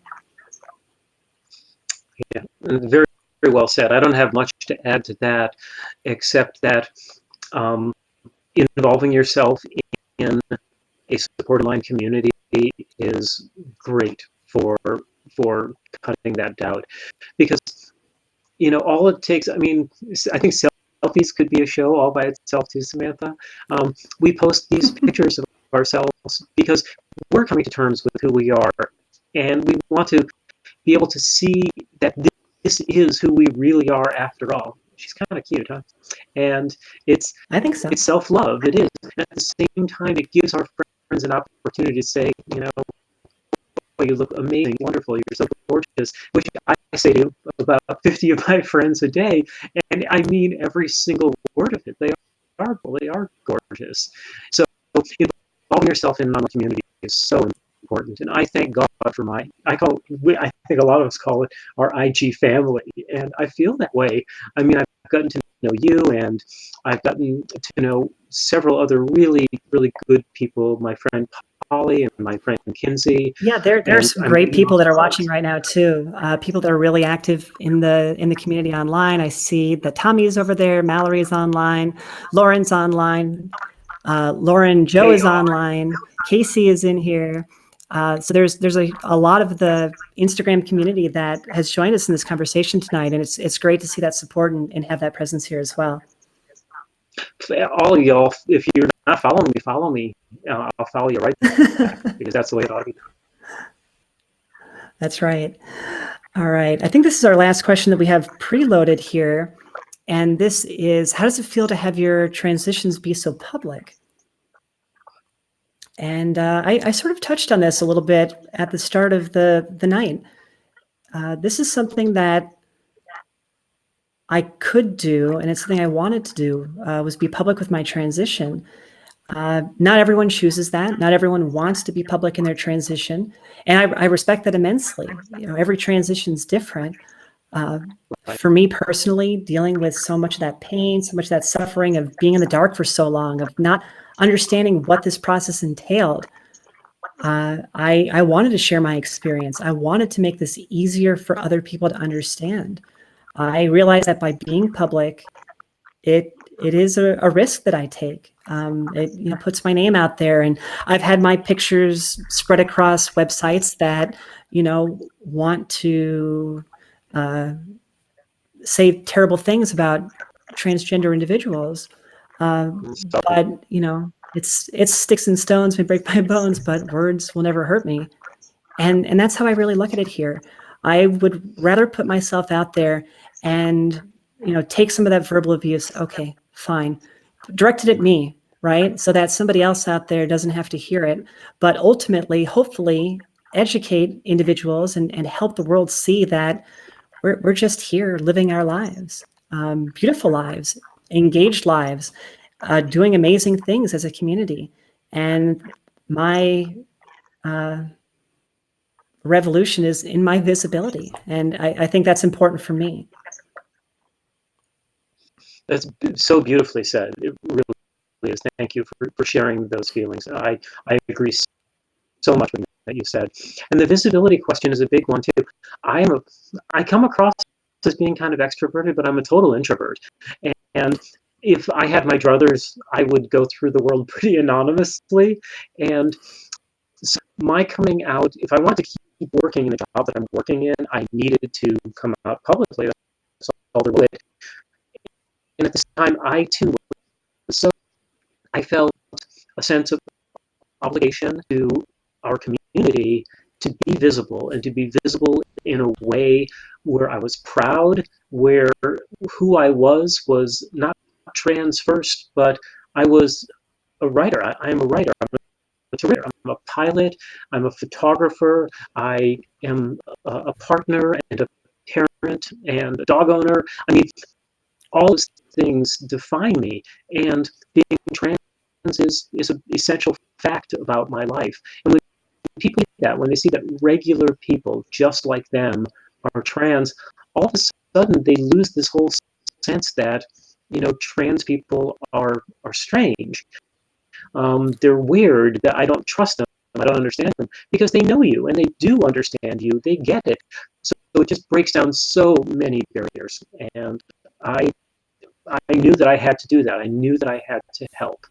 Yeah, very, very well said. I don't have much to add to that, except that involving yourself in a support line community is great for cutting that doubt, because all it takes, I think selfies could be a show all by itself too, Samantha. We post these pictures of ourselves because we're coming to terms with who we are, and we want to be able to see that this is who we really are after all. She's kind of cute, huh? And I think so. It's self-love. It is. At the same time, it gives our friends an opportunity to say, oh, you look amazing, wonderful, you're so gorgeous, which I say to about 50 of my friends a day, and I mean every single word of it. They are gorgeous. So involving yourself in the community is so important, and I thank God for I think a lot of us call it our IG family, and I feel that way. I've gotten to know you, and I've gotten to know several other really, really good people, my friend Polly and my friend Kinsey. Yeah, there are some great people that are watching right now too. People that are really active in the community online. I see that Tommy is over there, Mallory is online, Lauren's online, Lauren Joe is online, Casey is in here. So there's a lot of the Instagram community that has joined us in this conversation tonight, and it's great to see that support and have that presence here as well. All of y'all, if you're not following me, follow me. I'll follow you right back, because that's the way it ought to be. That's right. All right. I think this is our last question that we have preloaded here. And this is, how does it feel to have your transitions be so public? And I sort of touched on this a little bit at the start of the night. This is something that I could do, and it's something I wanted to do, was be public with my transition. Not everyone chooses that. Not everyone wants to be public in their transition. And I respect that immensely. You know, every transition's different. For me personally, dealing with so much of that pain, so much of that suffering of being in the dark for so long, of not understanding what this process entailed, I wanted to share my experience. I wanted to make this easier for other people to understand. I realized that by being public, it is a risk that I take. It puts my name out there, and I've had my pictures spread across websites that want to say terrible things about transgender individuals. But it's sticks and stones may break my bones, but words will never hurt me. And that's how I really look at it here. I would rather put myself out there and take some of that verbal abuse. Okay, fine. Directed at me, right? So that somebody else out there doesn't have to hear it. But ultimately, hopefully, educate individuals and help the world see that we're just here living our lives, beautiful lives, engaged lives, doing amazing things as a community. And my revolution is in my visibility. And I think that's important for me. That's so beautifully said. It really is. Thank you for sharing those feelings. I agree so much with that you said. And the visibility question is a big one too. I come across as being kind of extroverted, but I'm a total introvert. And if I had my druthers, I would go through the world pretty anonymously. And so my coming out, if I wanted to keep working in the job that I'm working in, I needed to come out publicly. That's all there was. And at the time, I too was so, I felt a sense of obligation to our community to be visible, and to be visible in a way where I was proud, where who I was not trans first, but I was a writer. I'm a writer. I'm a pilot. I'm a photographer. I am a partner and a parent and a dog owner. I mean, all those things define me, and being trans is an essential fact about my life. And when people see that, when they see that regular people just like them are trans, all of a sudden they lose this whole sense that trans people are strange. They're weird, that I don't trust them, I don't understand them, because they know you and they do understand you, they get it. So it just breaks down so many barriers. And I knew that I had to do that. I knew that I had to help.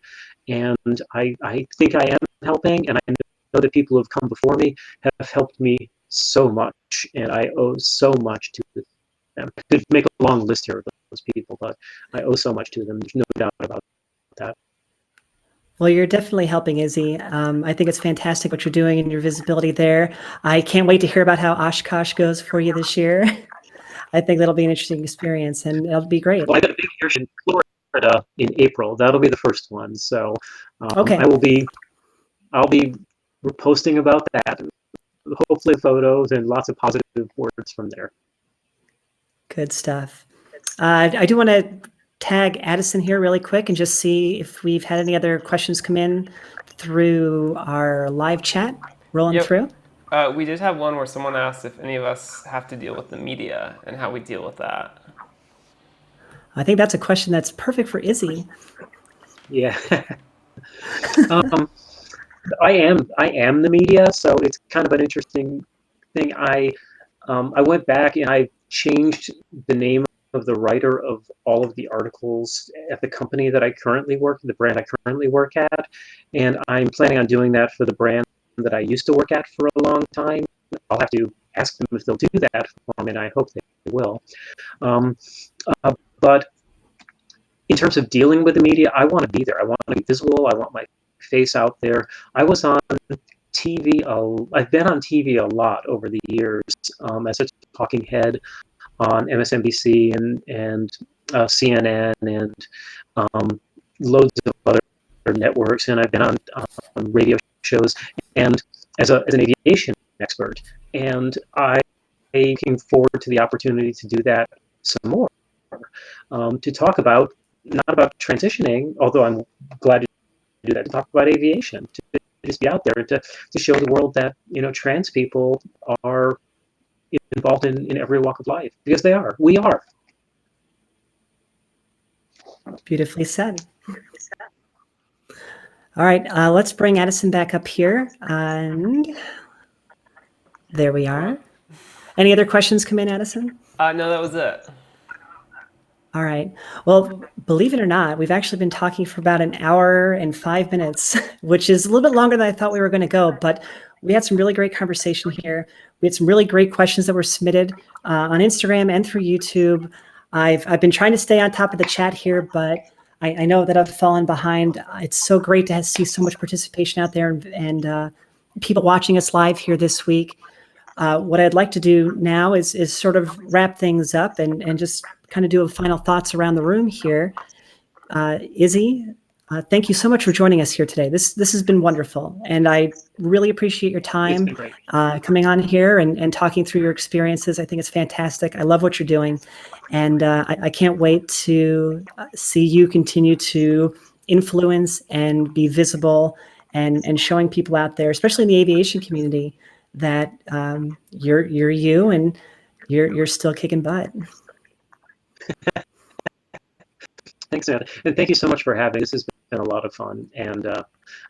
And I think I am helping, and I know that people who have come before me have helped me so much, and I owe so much to them. I could make a long list here of those people, but I owe so much to them. There's no doubt about that. Well, you're definitely helping, Izzy. I think it's fantastic what you're doing and your visibility there. I can't wait to hear about how Oshkosh goes for you this year. I think that'll be an interesting experience, and it'll be great. Well, I got a big year in Florida in April. That'll be the first one. So okay. I'll be posting about that. Hopefully photos and lots of positive words from there. Good stuff. I do want to tag Addison here really quick and just see if we've had any other questions come in through our live chat rolling through. We did have one where someone asked if any of us have to deal with the media and how we deal with that. I think that's a question that's perfect for Izzy. Yeah. I am the media, so it's kind of an interesting thing. I went back and I changed the name of the writer of all of the articles at the company that I currently work, the brand I currently work at, and I'm planning on doing that for the brand that I used to work at for a long time. I'll have to ask them if they'll do that for me, and I hope they will. But in terms of dealing with the media, I want to be there. I want to be visible. I want my face out there. I was on TV. I've been on TV a lot over the years as a talking head on MSNBC and CNN and loads of other networks, and I've been on radio shows and as an aviation expert. And I'm looking forward to the opportunity to do that some more, to talk about, not about transitioning, although I'm glad to do that, to talk about aviation, to just be out there, to show the world that, trans people are involved in every walk of life, because they are. We are. Beautifully said. All right, let's bring Addison back up here. And there we are. Any other questions come in, Addison? No, that was it. All right. Well, believe it or not, we've actually been talking for about an hour and 5 minutes, which is a little bit longer than I thought we were going to go. But we had some really great conversation here. We had some really great questions that were submitted on Instagram and through YouTube. I've been trying to stay on top of the chat here, but I know that I've fallen behind. It's so great to see so much participation out there and people watching us live here this week. What I'd like to do now is sort of wrap things up and just kind of do a final thoughts around the room here. Izzy, thank you so much for joining us here today. This has been wonderful, and I really appreciate your time coming on here and talking through your experiences. I think it's fantastic. I love what you're doing, and I can't wait to see you continue to influence and be visible and showing people out there, especially in the aviation community, that you're you and you're still kicking butt. Thanks, Ed. And thank you so much for having me. This has been a lot of fun. And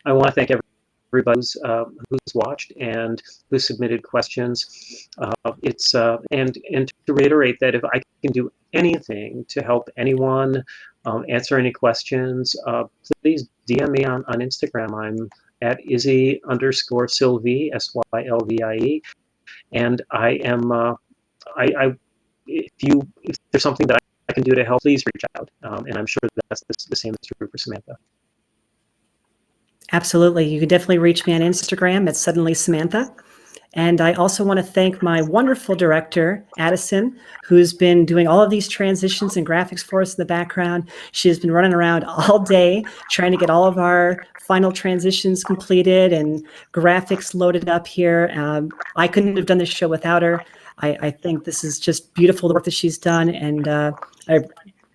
I want to thank everybody who's watched and who submitted questions. And to reiterate that if I can do anything to help anyone, answer any questions, please DM me on Instagram. I'm at Izzy_Sylvie, Sylvie. And I am, if there's something that I can do to help, please reach out. And I'm sure that's the same is true for Samantha. Absolutely. You can definitely reach me on Instagram at Suddenly Samantha. And I also want to thank my wonderful director, Addison, who's been doing all of these transitions and graphics for us in the background. She has been running around all day trying to get all of our final transitions completed and graphics loaded up here. I couldn't have done this show without her. I think this is just beautiful, the work that she's done, and I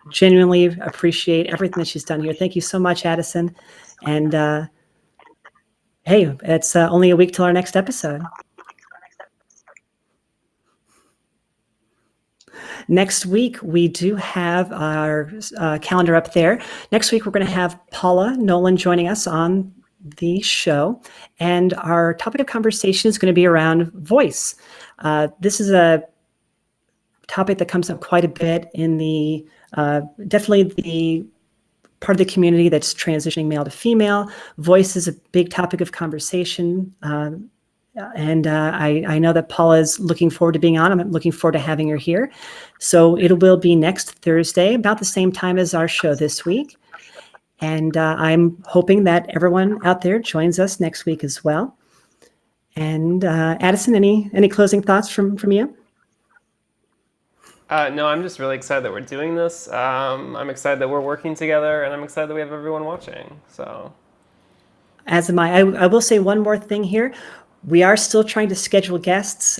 genuinely appreciate everything that she's done here. Thank you so much, Addison. And hey, it's only a week till our next episode. Next week, we do have our calendar up there. Next week, we're going to have Paula Nolan joining us on the show. And our topic of conversation is going to be around voice. This is a topic that comes up quite a bit in the, definitely the part of the community that's transitioning male to female. Voice is a big topic of conversation. And I know that Paula is looking forward to being on. I'm looking forward to having her here. So it will be next Thursday, about the same time as our show this week. And I'm hoping that everyone out there joins us next week as well. And Addison, any closing thoughts from you? No, I'm just really excited that we're doing this. I'm excited that we're working together, and I'm excited that we have everyone watching. So, as am I. I will say one more thing here. We are still trying to schedule guests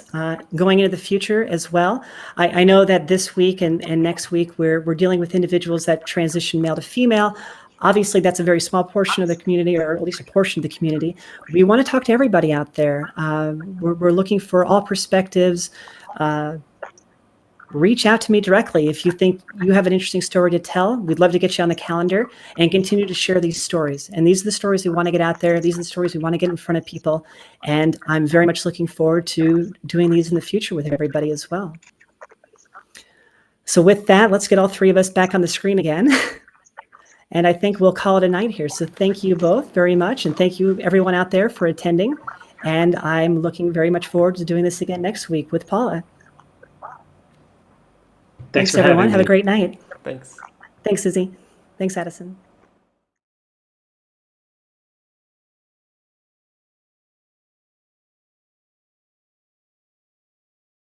going into the future as well. I know that this week and next week we're dealing with individuals that transition male to female. Obviously, that's a very small portion of the community, or at least a portion of the community. We want to talk to everybody out there. We're looking for all perspectives. Reach out to me directly if you think you have an interesting story to tell. We'd love to get you on the calendar and continue to share these stories. And these are the stories we want to get out there. These are the stories we want to get in front of people. And I'm very much looking forward to doing these in the future with everybody as well. So with that, let's get all three of us back on the screen again. And I think we'll call it a night here. So thank you both very much. And thank you everyone out there for attending. And I'm looking very much forward to doing this again next week with Paula. Thanks everyone. Have a great night. Thanks. Thanks, Izzy. Thanks, Addison.